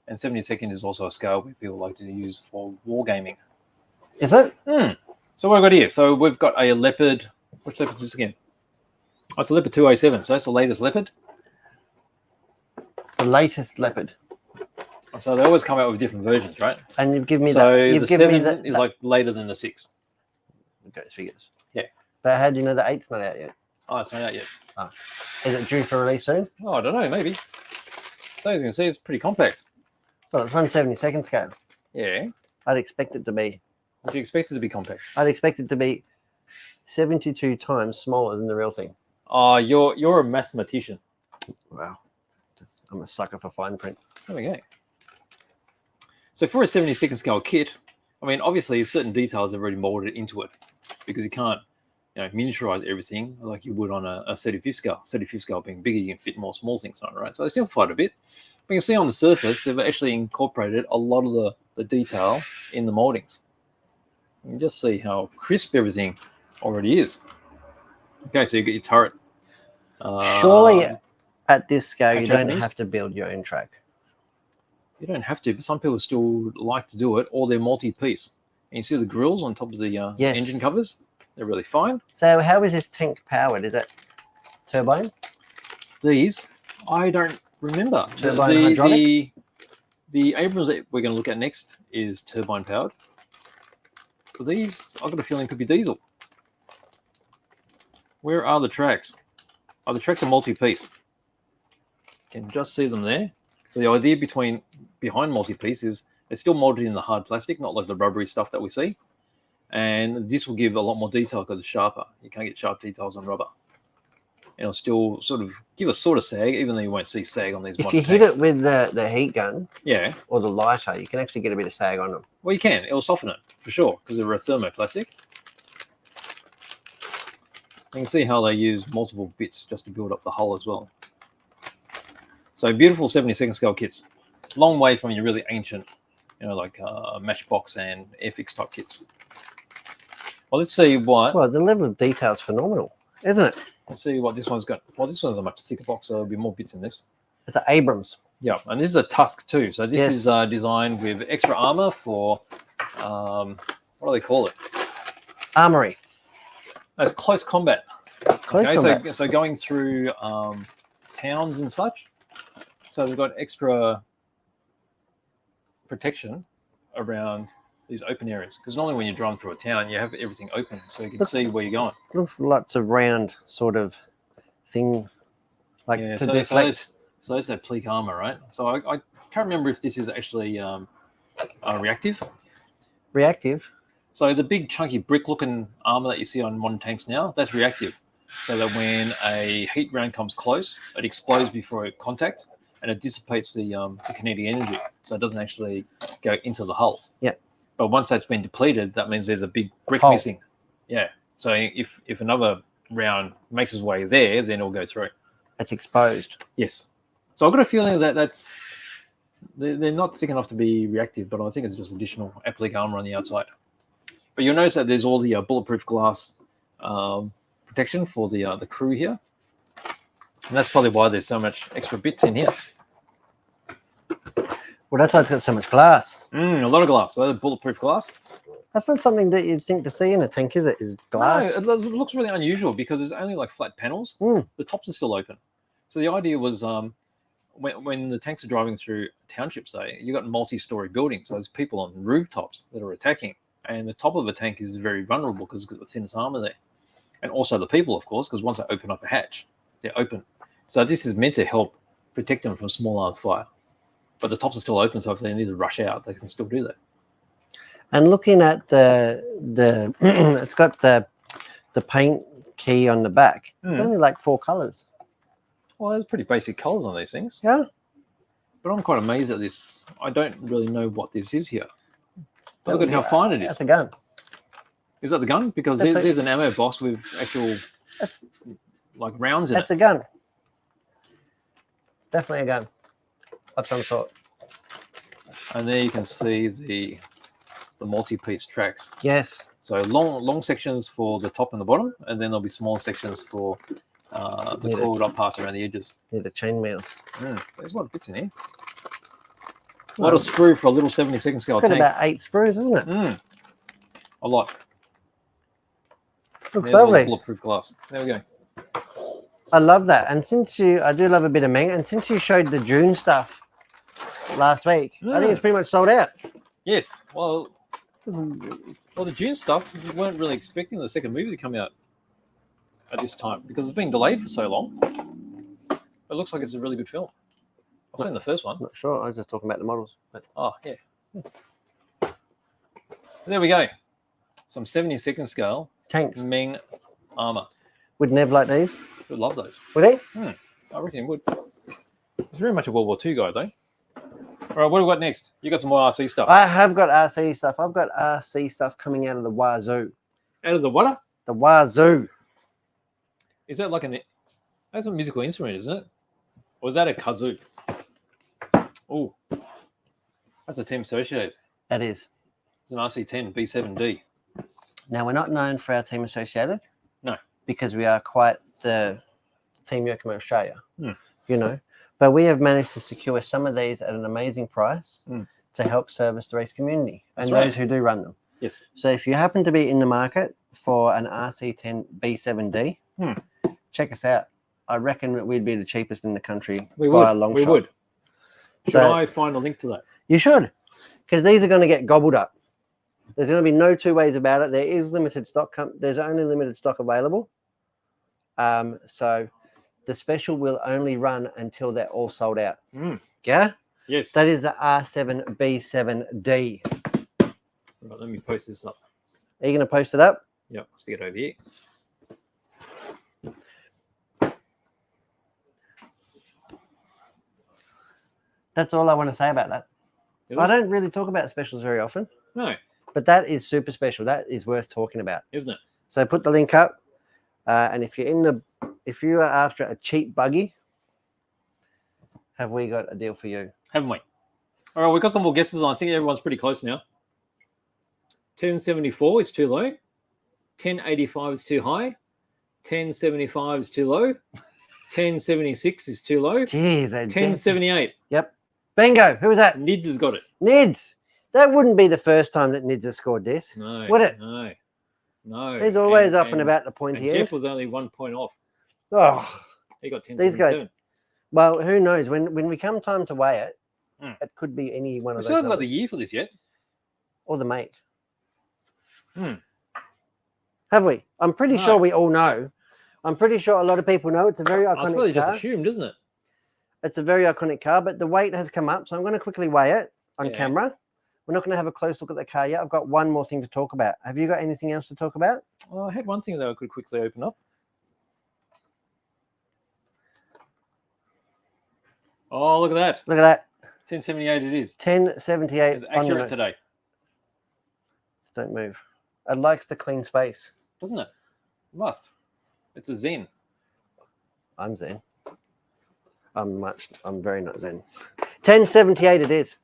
And 72nd is also a scale where people like to use for wargaming. Is it? So what have I got here? So we've got a Leopard. Which Leopard is this again? Oh, it's a Leopard 207. So that's the latest Leopard. The latest Leopard. So they always come out with different versions, right? And you've given me So that. You've the given 7 me that. is like later than the 6. with those figures. Yeah. But how do you know the 8's not out yet? Oh, it's not out yet. Is it due for release soon? Oh, I don't know, maybe. So as you can see, it's pretty compact. Well, it's 1/72 scale. Yeah. I'd expect it to be. Would you expect it to be compact? I'd expect it to be 72 times smaller than the real thing. Oh, you're a mathematician. Wow. I'm a sucker for fine print. There we go. So for a 72nd scale kit, I mean, obviously certain details are already molded into it because you can't, miniaturize everything like you would on a 35th scale. 35th scale being bigger, you can fit more small things on it, right? So they simplified a bit. But you can see on the surface, they've actually incorporated a lot of the detail in the moldings. You can just see how crisp everything already is. Okay, so you get your turret. Surely at this scale, you Japanese? don't have to build your own track. You don't have to, but some people still like to do it, or they're multi-piece. And you see the grills on top of the Yes. engine covers? They're really fine. So how is this tank powered? Is it turbine? These, I don't remember. Turbine hydraulic? The Abrams that we're going to look at next is turbine powered. For these, I've got a feeling it could be diesel. Where are the tracks? Oh, the tracks are multi-piece. You can just see them there. So the idea behind multi-piece is it's still molded in the hard plastic, not like the rubbery stuff that we see. And this will give a lot more detail because it's sharper. You can't get sharp details on rubber. And it'll still sort of give a sort of sag, even though you won't see sag on these. If you hit it with the heat gun, yeah, or the lighter, you can actually get a bit of sag on them. well, you can. It'll soften it for sure because they're a thermoplastic. You can see how they use multiple bits just to build up the hull as well. So beautiful 72nd scale kits. Long way from your really ancient, like Matchbox and Airfix type kits. Well, let's see what. Well, the level of detail is phenomenal, isn't it? Let's see what this one's got. Well, this one's a much thicker box, so there'll be more bits in this. It's an Abrams. Yeah, and this is a Tusk too. So this is designed with extra armor for, what do they call it? Armory. That's close combat. Close combat. So going through towns and such. So they've got extra protection around these open areas. Because normally when you're driving through a town, you have everything open so you can see where you're going. Looks lots of round sort of thing, like to deflect. So that's that pleak armor, right? So I can't remember if this is actually reactive. Reactive. So the big chunky brick-looking armor that you see on modern tanks now, that's reactive. So that when a heat round comes close, it explodes before contact, and it dissipates the kinetic energy. So it doesn't actually go into the hull. Yeah. But once that's been depleted, that means there's a big brick Hole. missing. Yeah. So if another round makes its way there, then it'll go through. It's exposed. Yes. So I've got a feeling that they're not thick enough to be reactive, but I think it's just additional applique armor on the outside. But you'll notice that there's all the bulletproof glass protection for the crew here. And that's probably why there's so much extra bits in here. Well, that's why it's got so much glass. A lot of glass. So bulletproof glass. That's not something that you'd think to see in a tank, is it? Is glass? No, it looks really unusual because there's only like flat panels. The tops are still open. So the idea was when the tanks are driving through townships, say, you've got multi-story buildings. So there's people on rooftops that are attacking. And the top of a tank is very vulnerable because it's got the thinnest armor there. And also the people, of course, because once they open up a hatch, they're open. So this is meant to help protect them from small arms fire. But the tops are still open, so if they need to rush out, they can still do that. And looking at the it's got the paint key on the back. It's only like 4 colors. Well, there's pretty basic colors on these things. Yeah. But I'm quite amazed at this. I don't really know what this is here. But look at how fine it is. That's a gun. Is that the gun? Because there's an ammo box with actual like rounds in it. That's a gun. Definitely a gun of some sort. And there you can see the multi-piece tracks. Yes. So long sections for the top and the bottom, and then there'll be small sections for the coiled up parts around the edges. Yeah, the chainmails. There's a lot of bits in here. A lot of sprue for a little 72nd scale Got tank. about 8 sprues, isn't it? A lot. Looks There's all the lovely. bulletproof glass. There we go. I love that. And I do love a bit of manga. And since you showed the June stuff last week, I think it's pretty much sold out. Yes. Well, Well, the June stuff, we weren't really expecting the second movie to come out at this time because it's been delayed for so long. It looks like it's a really good film. I've seen the first one. I'm not sure. I was just talking about the models. But Oh, yeah. There we go. Some 72nd scale tanks. Ming armor. Would Nev like these? Would love those. Would he? I reckon he would. He's very much a World War II guy, though. All right, what do we got next? You got some more RC stuff. I have got RC stuff. I've got RC stuff coming out of the wazoo. Out of the what? The wazoo. Is that like that's a musical instrument, isn't it? Or is that a kazoo? Oh, that's a Team Associated. That is. It's an RC10 B7D. Now, we're not known for our Team Associated. No. Because we are quite the Team Yakima Australia, you know. But we have managed to secure some of these at an amazing price to help service the race community and those who do run them. Yes. So if you happen to be in the market for an RC10 B7D, check us out. I reckon that we'd be the cheapest in the country by a long shot. We would. Should So- I find a link to that? You should, because these are going to get gobbled up. There's going to be no two ways about it. There is limited stock. There's only limited stock available. So the special will only run until they're all sold out. Yeah? Yes. That is the R7B7D. Right, let me post this up. Are you going to post it up? Yep, let's get over here. That's all I want to say about that. Is I it? don't really talk about specials very often, No, but that is super special. That is worth talking about. isn't it? So put the link up, and if you are after a cheap buggy, have we got a deal for you? Haven't we? All right, we've got some more guesses on. I think everyone's pretty close now. 1074 is too low. 1085 is too high. 1075 is too low. 1076 is too low. Jeez, 1078. Yep. Bingo. Who was that? Nids has got it. Nids. That wouldn't be the first time that Nids has scored this. No. Would it? No. No. He's always up and about the pointy end. Jeff was only 1 point off. Oh, He got these 1077. guys. Well, who knows? When we come time to weigh it, it could be any one We of still those haven't got the numbers. year for this yet. Or the mate. Hmm. Have we? I'm pretty No. sure we all know. I'm pretty sure a lot of people know. It's a very I was probably iconic just car. assumed, isn't it? It's a very iconic car, but the weight has come up, so I'm going to quickly weigh it on Yeah. camera. We're not going to have a close look at the car yet. I've got one more thing to talk about. Have you got anything else to talk about? Well, I had one thing that I could quickly open up. Oh, look at that. Look at that. 1078 it is. 1078 It's on the accurate note. today, Don't move. It likes the clean space. doesn't it? It must. It's a Zen. I'm zen. I'm very not zen. 1078 it is.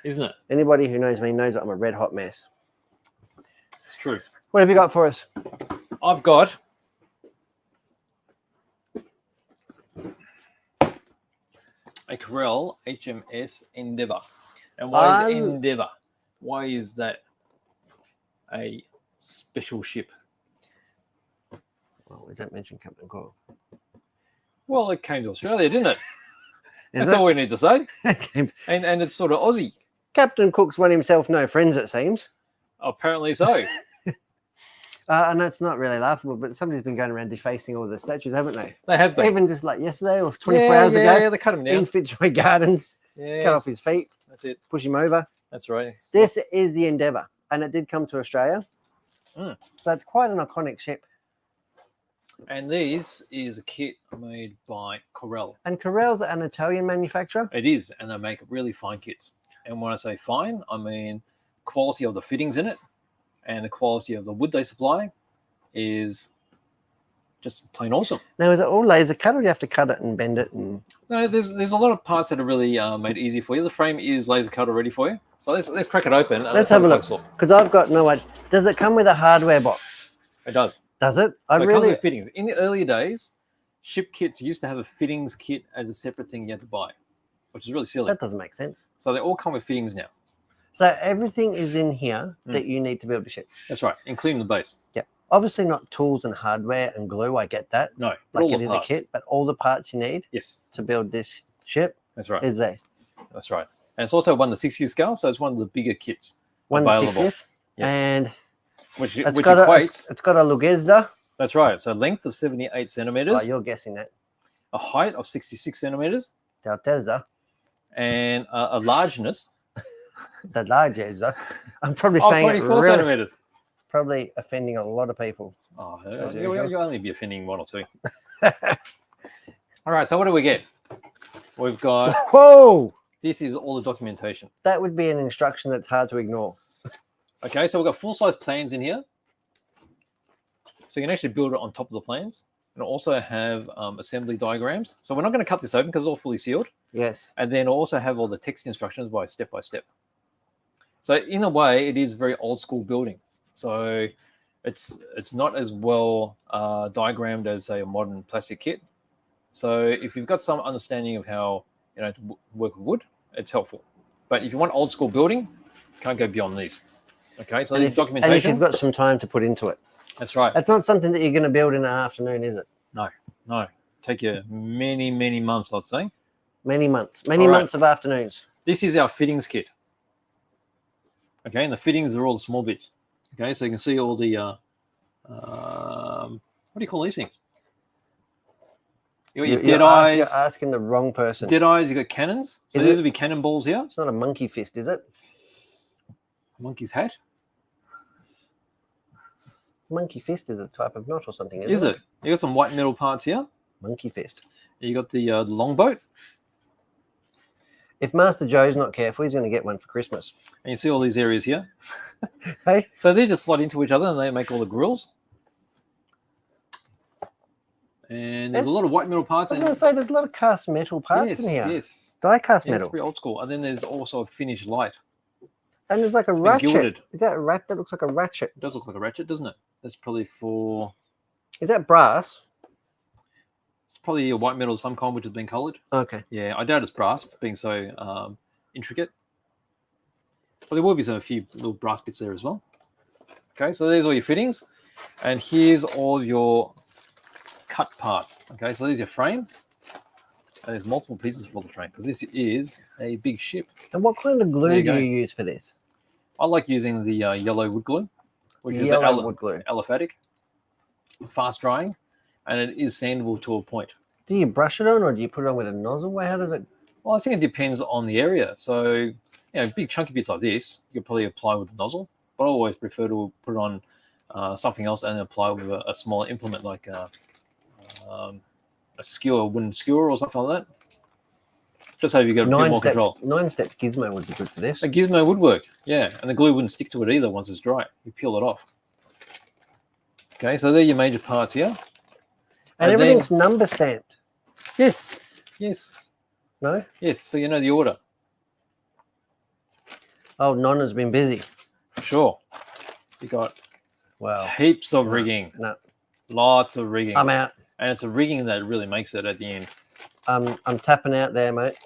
Isn't it? Anybody who knows me knows that I'm a red hot mess. It's true. What have you got for us? I've got a Corel HMS Endeavour. And why is Endeavour? Why is that a special ship? Well, we don't mention Captain Cook. Well, it came to Australia, didn't it? Is That's it? all we need to say. And it's sort of Aussie. Captain Cook's won himself no friends, it seems. Apparently so. And that's not really laughable, but somebody's been going around defacing all the statues, haven't they? They have been. Even just like yesterday or 24 hours ago, Yeah, they cut him down. in Fitzroy Gardens, cut off his feet, That's it. push him over. That's right. This is the Endeavour, and it did come to Australia. Mm. So it's quite an iconic ship. And this is a kit made by Corel. And Corel's an Italian manufacturer. It is, and they make really fine kits. And when I say fine, I mean quality of the fittings in it and the quality of the wood they supply is just plain awesome. Now, is it all laser cut, or do you have to cut it and bend it? And No, there's a lot of parts that are really made easy for you. The frame is laser cut already for you. So let's crack it open. And let's have a look. close Because I've got no idea. Does it come with a hardware box? It does. Does it? So it comes with fittings. In the earlier days, ship kits used to have a fittings kit as a separate thing you had to buy, which is really silly. That doesn't make sense. So they all come with fittings now. So everything is in here that you need to build a ship. That's right, including the base. Yeah. Obviously not tools and hardware and glue. I get that. No, Like all it the is parts. a kit, but all the parts you need Yes, to build this ship that's right. is there. That's right. And it's also one of the 6-year scale, so it's one of the bigger kits One to available. 60th. Yes. And which it's equates. it's got a lugezza. That's right. So length of 78 Oh, centimeters, you're guessing that. a height of 66 centimeters, Deltezza. and a largeness The largezza. I'm probably of saying it 24 really, centimeters. probably offending a lot of people. Oh, As usual. you'll only be offending one or two. All right. So what do we get? We've got. Whoa! This is all the documentation. That would be an instruction that's hard to ignore. Okay, so we've got full-size plans in here. So you can actually build it on top of the plans. And also have assembly diagrams. So we're not going to cut this open because it's all fully sealed. Yes. And then also have all the text instructions by step by step. So in a way, it is very old school building. So it's not as well diagrammed as, say, a modern plastic kit. So if you've got some understanding of how to work with wood, it's helpful. But if you want old school building, you can't go beyond these. Okay, so this documentation. And if you've got some time to put into it. That's right. That's not something that you're going to build in an afternoon, is it? No. Take you many, many months, I'd say. Many months. Many months of afternoons. This is our fittings kit. Okay, and the fittings are all the small bits. Okay, so you can see all the, what do you call these things? You got your dead eyes. You're asking the wrong person. Dead eyes, you got cannons. So these would be cannonballs here. It's not a monkey fist, is it? Monkey's hat. Monkey fist is a type of knot or something, Is it? You got some white metal parts here. Monkey fist. You got the longboat. If Master Joe's not careful, he's going to get one for Christmas. And you see all these areas here. Hey? So they just slot into each other and they make all the grills. And there's a lot of white metal parts. I was going to say, there's a lot of cast metal parts in here. Yes. Die cast Yeah, metal. it's pretty old school. And then there's also a finished light. And there's like a It's been ratchet. gilded. Is that a rat? That looks like a ratchet. It does look like a ratchet, doesn't it? That's probably for... Is that brass? It's probably a white metal of some kind which has been coloured. Okay. Yeah, I doubt it's brass, being so intricate. But there will be a few little brass bits there as well. Okay, so there's all your fittings. And here's all your cut parts. Okay, so there's your frame. And there's multiple pieces for the frame because this is a big ship. And what kind of glue do go. you use for this? I like using the yellow wood glue, which Yellow is wood glue. aliphatic. It's fast drying, and it is sandable to a point. Do you brush it on, or do you put it on with a nozzle? How does it? Well, I think it depends on the area. So, big chunky bits like this, you could probably apply with a nozzle. But I always prefer to put it on something else and apply with a smaller implement like a skewer, a wooden skewer or something like that. Just so you get a bit more control. 9 steps gizmo would be good for this. A gizmo would work, yeah. And the glue wouldn't stick to it either once it's dry. You peel it off. Okay, so they're your major parts here. And everything's number stamped. Yes. No? Yes, so you know the order. Oh, Nonna's been busy. For sure. You got heaps of rigging. No. Lots of rigging. I'm out. And it's the rigging that really makes it at the end. I'm tapping out there, mate.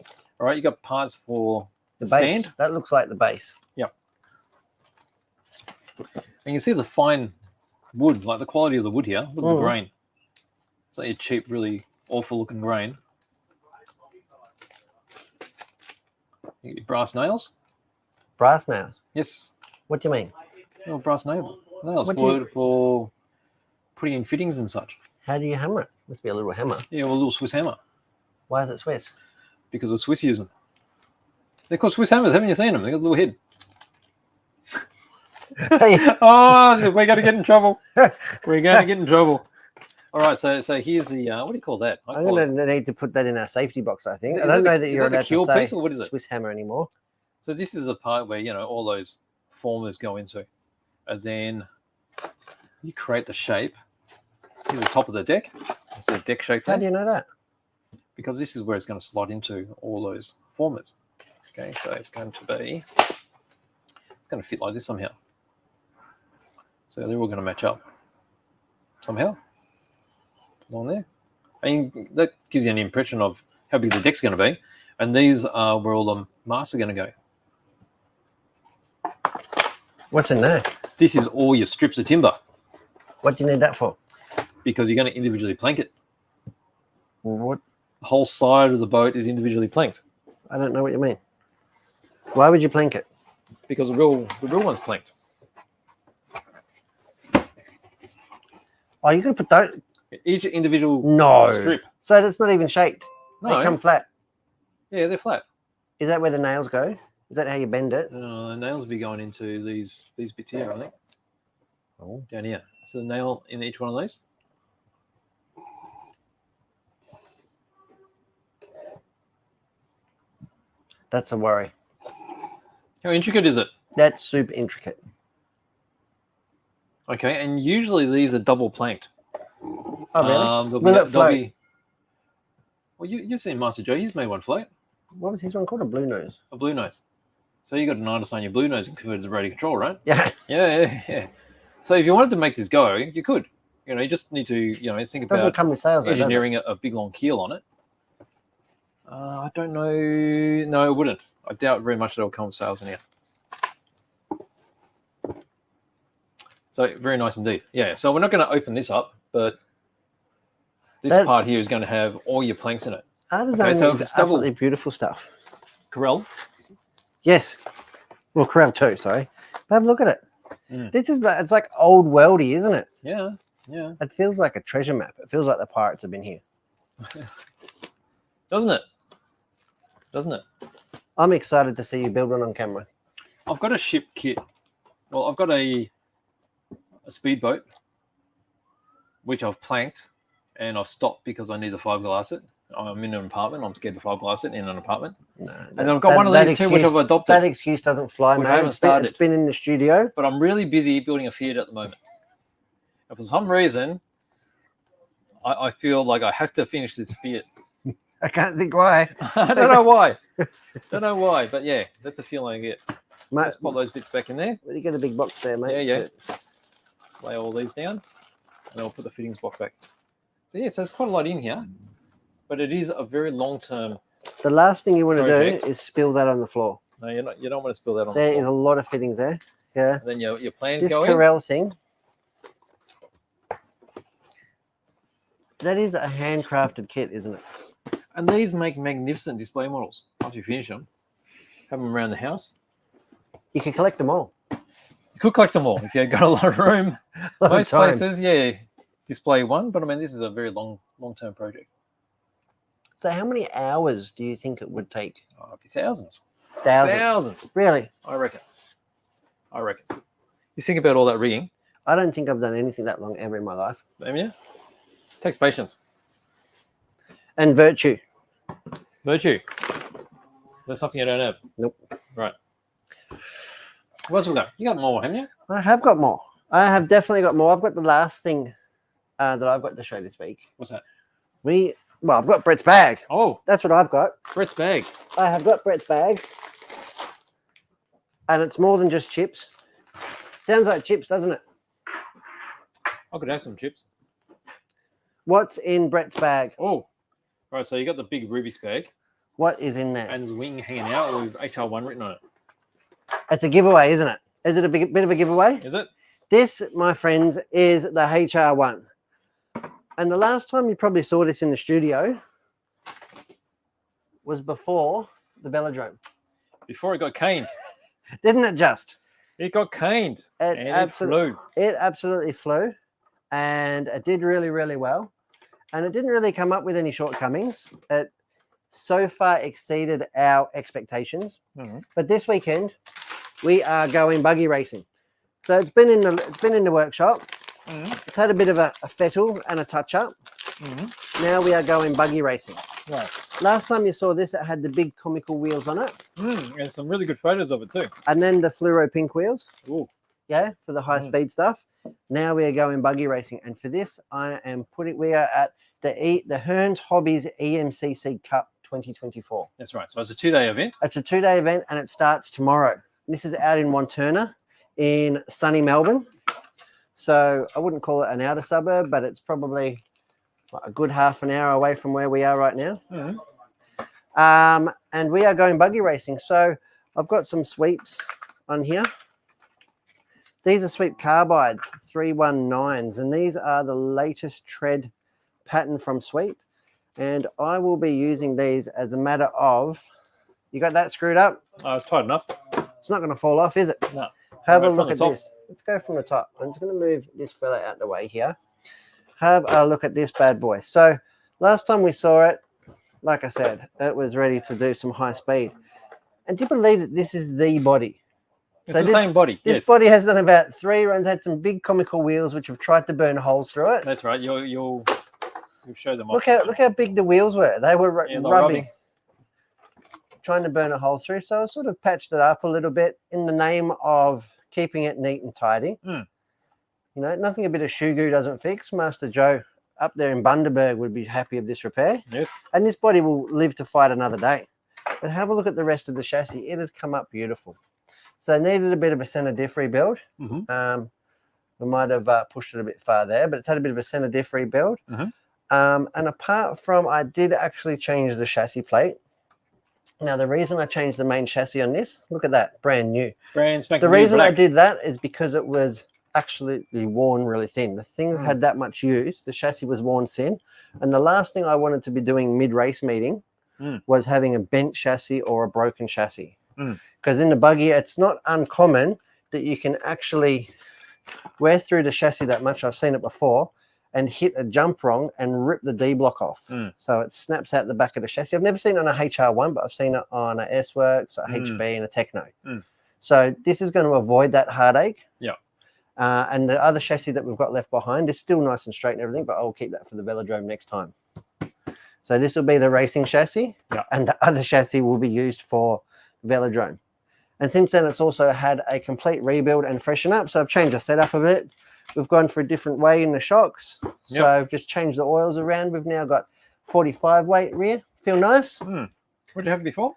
All right, you got parts for the base. stand. That looks like the base. Yep. And you see the fine wood, like the quality of the wood here. Look at the grain. It's not your cheap, really awful looking grain. You get your brass nails. Brass nails? Yes. What do you mean? Oh, brass nails for putting in fittings and such. How do you hammer it? Must be a little hammer. Yeah, well, a little Swiss hammer. Why is it Swiss? Because the Swiss use them. They're called Swiss hammers. Haven't you seen them? They got a little head. Hey. Oh, we're going to get in trouble. We're going to get in trouble. All right, so here's the what do you call that? I'm going to need to put that in our safety box, I think. Is I don't know that you're allowed to say piece, or what is it? Swiss hammer anymore. So this is the part where, all those formers go into. And then you create the shape. Here's the top of the deck. It's a deck shape there. How do you know that? Because this is where it's going to slot into all those formers. Okay, so it's going to fit like this somehow. So they're all going to match up somehow along there. And that gives you an impression of how big the deck's going to be. And these are where all the masts are going to go. What's in there? This is all your strips of timber. What do you need that for? Because you're going to individually plank it. What? The whole side of the boat is individually planked. I don't know what you mean. Why would you plank it? Because the real one's planked. Oh, you could put those. Each individual No. strip. So that's not even shaped. No. They come flat. Yeah, they're flat. Is that where the nails go? Is that how you bend it? The nails be going into these bits here, I think. Oh. Down here. So the nail in each one of those. That's a worry. How intricate is it? That's super intricate. Okay, and usually these are double planked. Oh, really? Will it float? Well, you've seen Master Joe. He's made one float. What was his one called? A blue nose. A blue nose. So you got an artist on your blue nose and converted to radio control, right? Yeah. Yeah. So if you wanted to make this go, you could. You just need to, think It doesn't about come with sales, though, engineering a big long keel on it. I don't know. No, it wouldn't. I doubt very much that it'll come with sales in here. So very nice indeed. Yeah. So we're not going to open this up, but this part here is going to have all your planks in it. Artisan is absolutely beautiful stuff. Corel. Yes. Well, Corel too, sorry. But have a look at it. Mm. It's like old worldy, isn't it? Yeah. It feels like a treasure map. It feels like the pirates have been here. Doesn't it? I'm excited to see you build one on camera. I've got a ship kit. Well, I've got a speedboat, which I've planked, and I've stopped because I need to fiberglass it. I'm in an apartment. I'm scared to fiberglass it in an apartment. No, and then I've got one of these too, which I've adopted. That excuse doesn't fly, which mate. I haven't started. It's been in the studio. But I'm really busy building a Fiat at the moment. And for some reason, I feel like I have to finish this Fiat. I can't think why. I don't know why. But yeah, that's the feeling I get. Mate, let's pop those bits back in there. You get a big box there, mate. Yeah. Let's lay all these down. And then I'll put the fittings box back. So yeah, so there's quite a lot in here. But it is a very long-term. The last thing you want to do is spill that on the floor. No, you're not. You don't want to spill that on the floor. There is a lot of fittings there. Yeah. And then your plans this go in. This Corel thing. That is a handcrafted kit, isn't it? And these make magnificent display models. After you finish them, have them around the house. You can collect them all. You could collect them all if you got a lot of room. Most places, display one. But I mean, this is a very long-term project. So how many hours do you think it would take? Oh, it'd be thousands. Thousands. Really? I reckon. You think about all that rigging. I don't think I've done anything that long ever in my life. Yeah. Takes patience. And virtue. That's something you don't have. Nope. Right. What else we got? You got more, haven't you? I have got more. I have definitely got more. I've got the last thing that I've got to show this week. What's that? Well, I've got Brett's bag. Oh. That's what I've got. Brett's bag. I have got Brett's bag. And it's more than just chips. Sounds like chips, doesn't it? I could have some chips. What's in Brett's bag? Oh. Right, so you got the big Rubik's bag. What is in there? And there's a wing hanging out with HR1 written on it. It's a giveaway, isn't it? Is it a bit of a giveaway? Is it? This, my friends, is the HR1. And the last time you probably saw this in the studio was before the velodrome. Before it got caned. Didn't it just? It got caned. It flew. It absolutely flew. And it did really, really well. And it didn't really come up with any shortcomings. It so far exceeded our expectations. Mm-hmm. But this weekend, we are going buggy racing. So it's been in the workshop. Mm-hmm. It's had a bit of a fettle and a touch up. Mm-hmm. Now we are going buggy racing. Right. Last time you saw this, it had the big comical wheels on it. And some really good photos of it too. And then the fluoro pink wheels. Ooh. Yeah, for the high speed stuff. Now we are going buggy racing. And for this, we are at the Hearns Hobbies EMCC Cup 2024. That's right. So it's a 2-day event. It's a 2-day event and it starts tomorrow. This is out in Wanturna in sunny Melbourne. So I wouldn't call it an outer suburb, but it's probably a good half an hour away from where we are right now. Mm-hmm. And we are going buggy racing. So I've got some sweeps on here. These are Sweep Carbides 319s, and these are the latest tread pattern from Sweep. And I will be using these as a matter of, you got that screwed up? Oh, it's tight enough. It's not going to fall off, is it? No. Have a look at this. Let's go from the top. I'm just going to move this fella out of the way here. have a look at this bad boy. So last time we saw it, like I said, it was ready to do some high speed. And do you believe that this is the body? It's the same body. This body has done about 3 runs, had some big comical wheels which have tried to burn holes through it. That's right. You'll show them Look off. how big the wheels were. They were rubbing, trying to burn a hole through. So I sort of patched it up a little bit in the name of keeping it neat and tidy. Mm. You know, nothing a bit of shoe goo doesn't fix. Master Joe up there in Bundaberg would be happy of this repair. Yes. And this body will live to fight another day. But have a look at the rest of the chassis. It has come up beautiful. So I needed a bit of a center diff rebuild. Mm-hmm. We might have pushed it a bit far there, but it's had a bit of a center diff rebuild. Mm-hmm. And apart from, I did actually change the chassis plate. Now, the reason I changed the main chassis on this, look at that, brand new. Brand spanking The new reason black. I did that is because it was actually worn really thin. The thing had that much use. The chassis was worn thin. And the last thing I wanted to be doing mid-race meeting was having a bent chassis or a broken chassis. Because in the buggy, it's not uncommon that you can actually wear through the chassis that much. I've seen it before, and hit a jump wrong and rip the D block off. So it snaps out the back of the chassis. I've never seen it on a HR1, but I've seen it on a S-Works, a HB, and a Techno. So this is going to avoid that heartache. Yeah. And the other chassis that we've got left behind is still nice and straight and everything, but I'll keep that for the velodrome next time. So this will be the racing chassis, and the other chassis will be used for velodrome. And since then, it's also had a complete rebuild and freshen up. So I've changed the setup a bit. We've gone for a different way in the shocks. So I've just changed the oils around. We've now got 45 weight rear. Feel nice. What did you have before?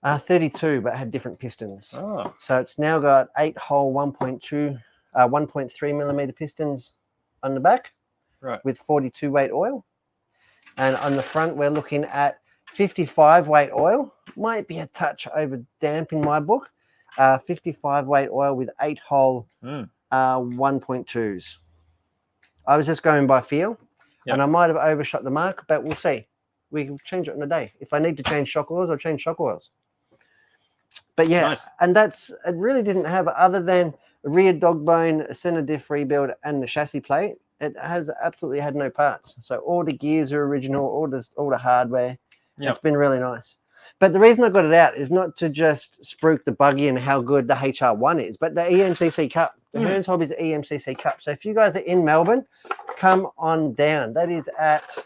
32, but had different pistons. Oh. So it's now got 8-hole 1.3 millimeter pistons on the back, with 42 weight oil. And on the front, we're looking at 55 weight oil. Might be a touch over damp in my book. 55 weight oil with 8-hole 1.2s. I was just going by feel, and I might have overshot the mark, but we'll see. We can change it in a day. If I need to change shock oils, I'll change shock oils. But yeah, and it really didn't have, other than a rear dog bone, a center diff rebuild, and the chassis plate, it has absolutely had no parts. So all the gears are original, all the hardware. It's been really nice. But the reason I got it out is not to just spruik the buggy and how good the HR1 is, but the EMCC Cup, the Hearns Hobbies EMCC Cup. So if you guys are in Melbourne, come on down. That is at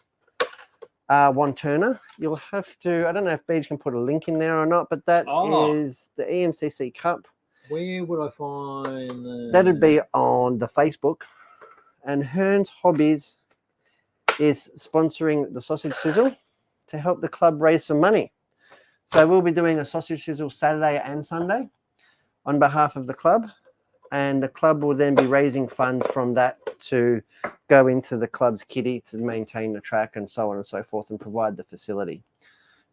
Wanturna. You'll have to, I don't know if Beach can put a link in there or not, but that is the EMCC Cup. Where would I find That'd be on the Facebook. And Hearns Hobbies is sponsoring the sausage sizzle to help the club raise some money. So we'll be doing a sausage sizzle Saturday and Sunday on behalf of the club, and the club will then be raising funds from that to go into the club's kitty to maintain the track and so on and so forth and provide the facility.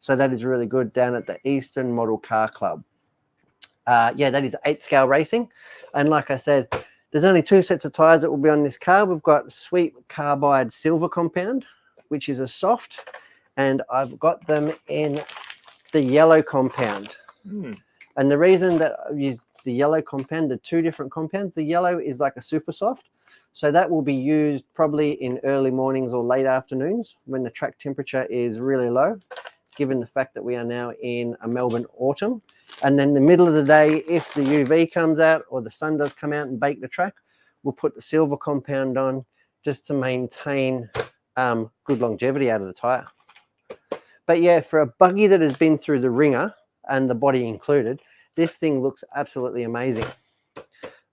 So that is really good down at the Eastern Model Car Club. That is 8 scale racing. And like I said, there's only 2 sets of tyres that will be on this car. We've got Sweet Carbide Silver Compound, which is a soft, and I've got them in the yellow compound. And the reason that I've used the yellow compound, the 2 different compounds, the yellow is like a super soft. So that will be used probably in early mornings or late afternoons when the track temperature is really low, given the fact that we are now in a Melbourne autumn. And then the middle of the day, if the UV comes out or the sun does come out and bake the track, we'll put the silver compound on just to maintain good longevity out of the tyre. But yeah, for a buggy that has been through the ringer and the body included, this thing looks absolutely amazing.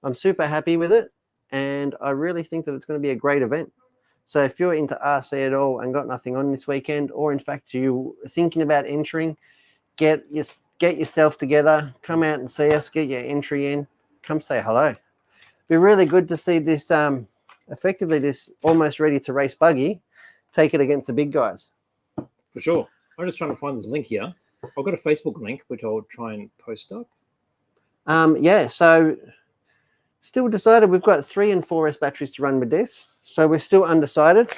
I'm super happy with it, and I really think that it's going to be a great event. So if you're into RC at all and got nothing on this weekend, or in fact you're thinking about entering, get yourself together, come out and see us, get your entry in, come say hello. Be really good to see this, effectively this almost ready to race buggy, take it against the big guys. For sure. I'm just trying to find this link here. I've got a Facebook link, which I'll try and post up. So still decided. We've got 3 and 4S batteries to run with this. So we're still undecided.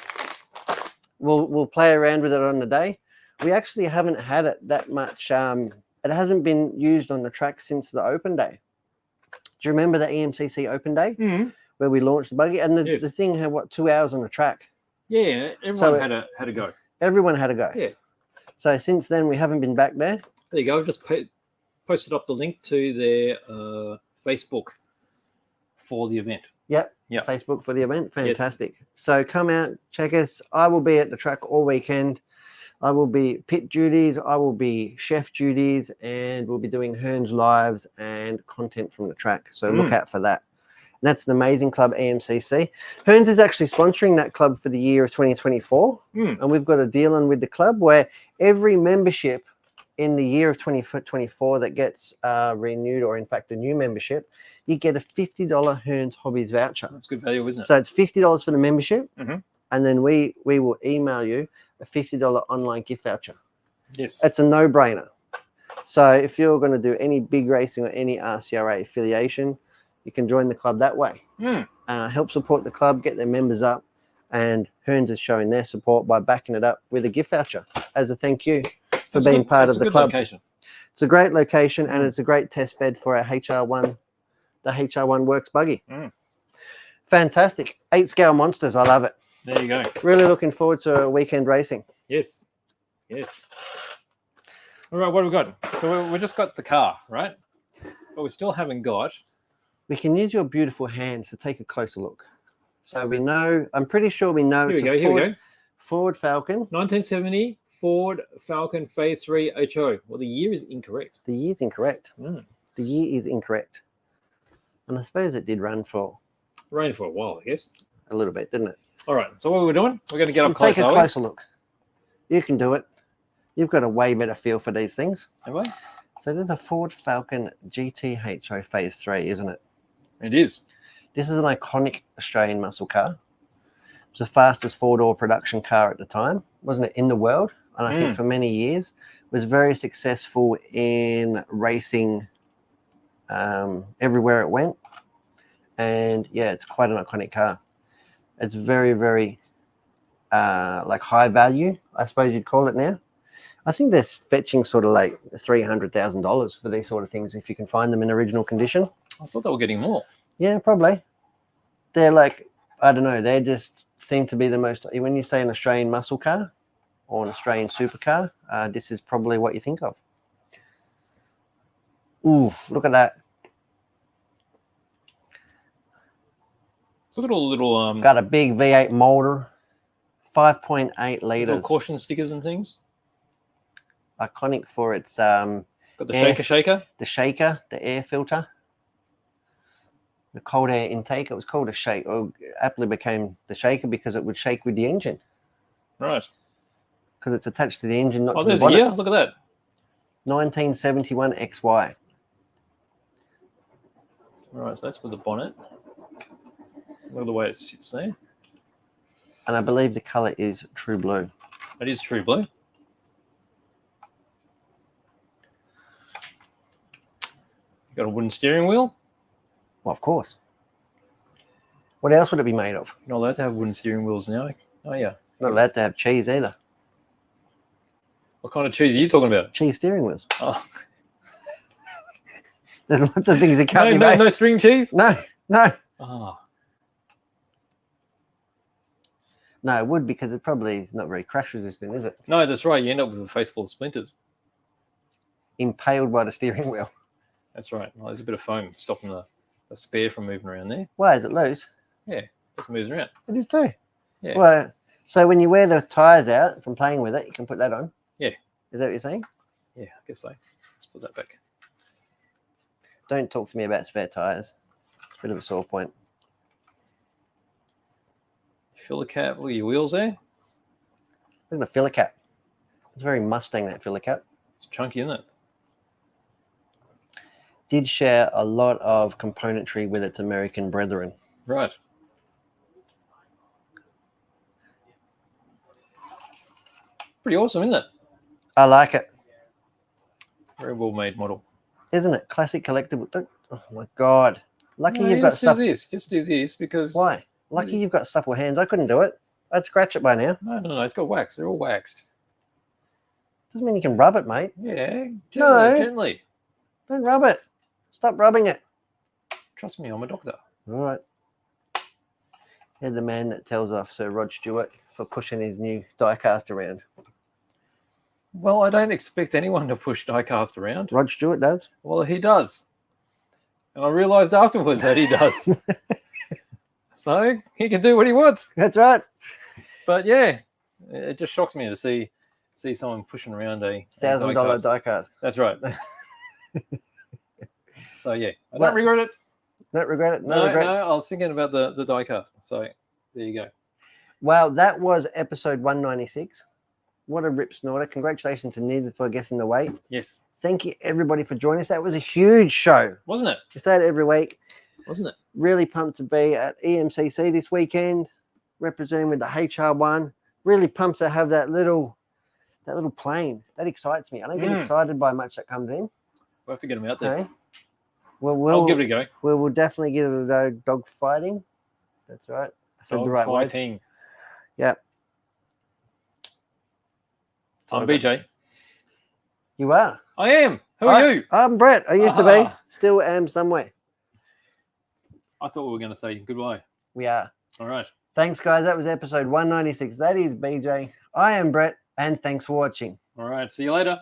We'll play around with it on the day. We actually haven't had it that much. It hasn't been used on the track since the open day. Do you remember the EMCC open day? where we launched the buggy, and the Yes. thing had what 2 hours on the track. Yeah, everyone So had a go. Everyone had a go. Yeah. So since then we haven't been back there. There you go. I've just posted up the link to their Facebook for the event. Yep. Yep. Facebook for the event. Fantastic. Yes. So come out, check us. I will be at the track all weekend. I will be pit duties. I will be chef duties, and we'll be doing Hearns lives and content from the track. So look out for that. And that's an amazing club, EMCC. Hearns is actually sponsoring that club for the year of 2024. And we've got a deal on with the club where every membership in the year of 2024 that gets renewed, or in fact a new membership, you get a $50 Hearns Hobbies voucher. That's good value, isn't it? So it's $50 for the membership, and then we will email you a $50 online gift voucher. Yes. It's a no-brainer. So if you're going to do any big racing or any RCRA affiliation, you can join the club that way. Help support the club, get their members up, and Hearns is showing their support by backing it up with a gift voucher as a thank you for being part of the club. Location. It's a great location, and it's a great test bed for our HR1, the HR1 Works buggy. Fantastic. 8-scale monsters. I love it. There you go. Really looking forward to a weekend racing. Yes. Yes. All right, what have we got? So we just got the car, right? But we still haven't got... We can use your beautiful hands to take a closer look. So we know, I'm pretty sure we know it's a Ford Falcon. 1970 Ford Falcon Phase 3 HO. Well, the year is incorrect. The year's incorrect. The year is incorrect. And I suppose it did run for... Ran for a while, I guess. A little bit, didn't it? All right, so what we're doing, we're going to get up close. Take a closer look. You can do it. You've got a way better feel for these things. Have I? So there's a Ford Falcon GTHO Phase 3, isn't it? It is. This is an iconic Australian muscle car. It was the fastest four-door production car at the time, wasn't it, in the world? And I think for many years was very successful in racing everywhere it went. And yeah, it's quite an iconic car. It's very, very like high value, I suppose you'd call it now. I think they're fetching sort of like $300,000 for these sort of things if you can find them in original condition. I thought they were getting more. Yeah, probably. They're like, I don't know, they just seem to be the most, when you say an Australian muscle car or an Australian supercar, this is probably what you think of. Ooh, look at that. Look at all the little... Got a big V8 motor, 5.8 litres. Little caution stickers and things. Iconic for its... Got the shaker. The shaker, the air filter. The cold air intake. It was called a shake. Or aptly became the shaker because it would shake with the engine. Right. Because it's attached to the engine, not to the there's bonnet. a year. Look at that. 1971 XY. All right, so that's with the bonnet. Look at the way it sits there. And I believe the colour is true blue. It is true blue. Got a wooden steering wheel. Well, of course. What else would it be made of? You're not allowed to have wooden steering wheels now. Oh, yeah. Not allowed to have cheese either. What kind of cheese are you talking about? Cheese steering wheels. Oh. There's lots of things that can't be made. No string cheese? No. Oh. No, it would, because it probably is not very crash resistant, is it? No, that's right. You end up with a face full of splinters. Impaled by the steering wheel. That's right. Well, there's a bit of foam stopping the spare from moving around there. Why is it loose? Yeah, it just moves around. It is too. Yeah. Well, so when you wear the tyres out from playing with it, you can put that on. Yeah. Is that what you're saying? Yeah, I guess so. Let's put that back. Don't talk to me about spare tyres. It's a bit of a sore point. Fill the cap. Look at your wheels there. Look at the filler cap. It's very Mustang, that filler cap. It's chunky, isn't it? Did share a lot of componentry with its American brethren. Right. Pretty awesome, isn't it? I like it. Very well made model. Isn't it? Classic collectible. Oh my God. Lucky No, you've got stuff. Just do this because... Why? Lucky you've got supple hands. I couldn't do it. I'd scratch it by now. No. It's got wax. They're all waxed. Doesn't mean you can rub it, mate. Yeah. Gently. Don't rub it. Stop rubbing it. Trust me, I'm a doctor. All right. They're the man that tells off Sir Rod Stewart for pushing his new diecast around. Well, I don't expect anyone to push diecast around. Rod Stewart does. Well, he does. And I realised afterwards that he does. So he can do what he wants. That's right. But yeah, it just shocks me to see someone pushing around a $1,000 diecast. That's right. So yeah, I Well, don't regret it. Don't regret it. No, regrets. I was thinking about the diecast. So there you go. Well, that was episode 196. What a rip snorter. Congratulations to Nid for guessing the weight. Yes. Thank you, everybody, for joining us. That was a huge show. Wasn't it? We say it every week. Wasn't it? Really pumped to be at EMCC this weekend, representing with the HR1. Really pumped to have that little plane. That excites me. I don't get excited by much that comes in. We'll have to get him out there. Okay. Well, I'll give it a go. We'll definitely give it a go. Dog fighting. That's right. I said the right word. Fighting. Yeah. I'm BJ. You are. I am. Who are you? I'm Brett. I used to be. Still am somewhere. I thought we were going to say goodbye. We are. All right. Thanks, guys. That was episode 196. That is BJ. I am Brett, and thanks for watching. All right. See you later.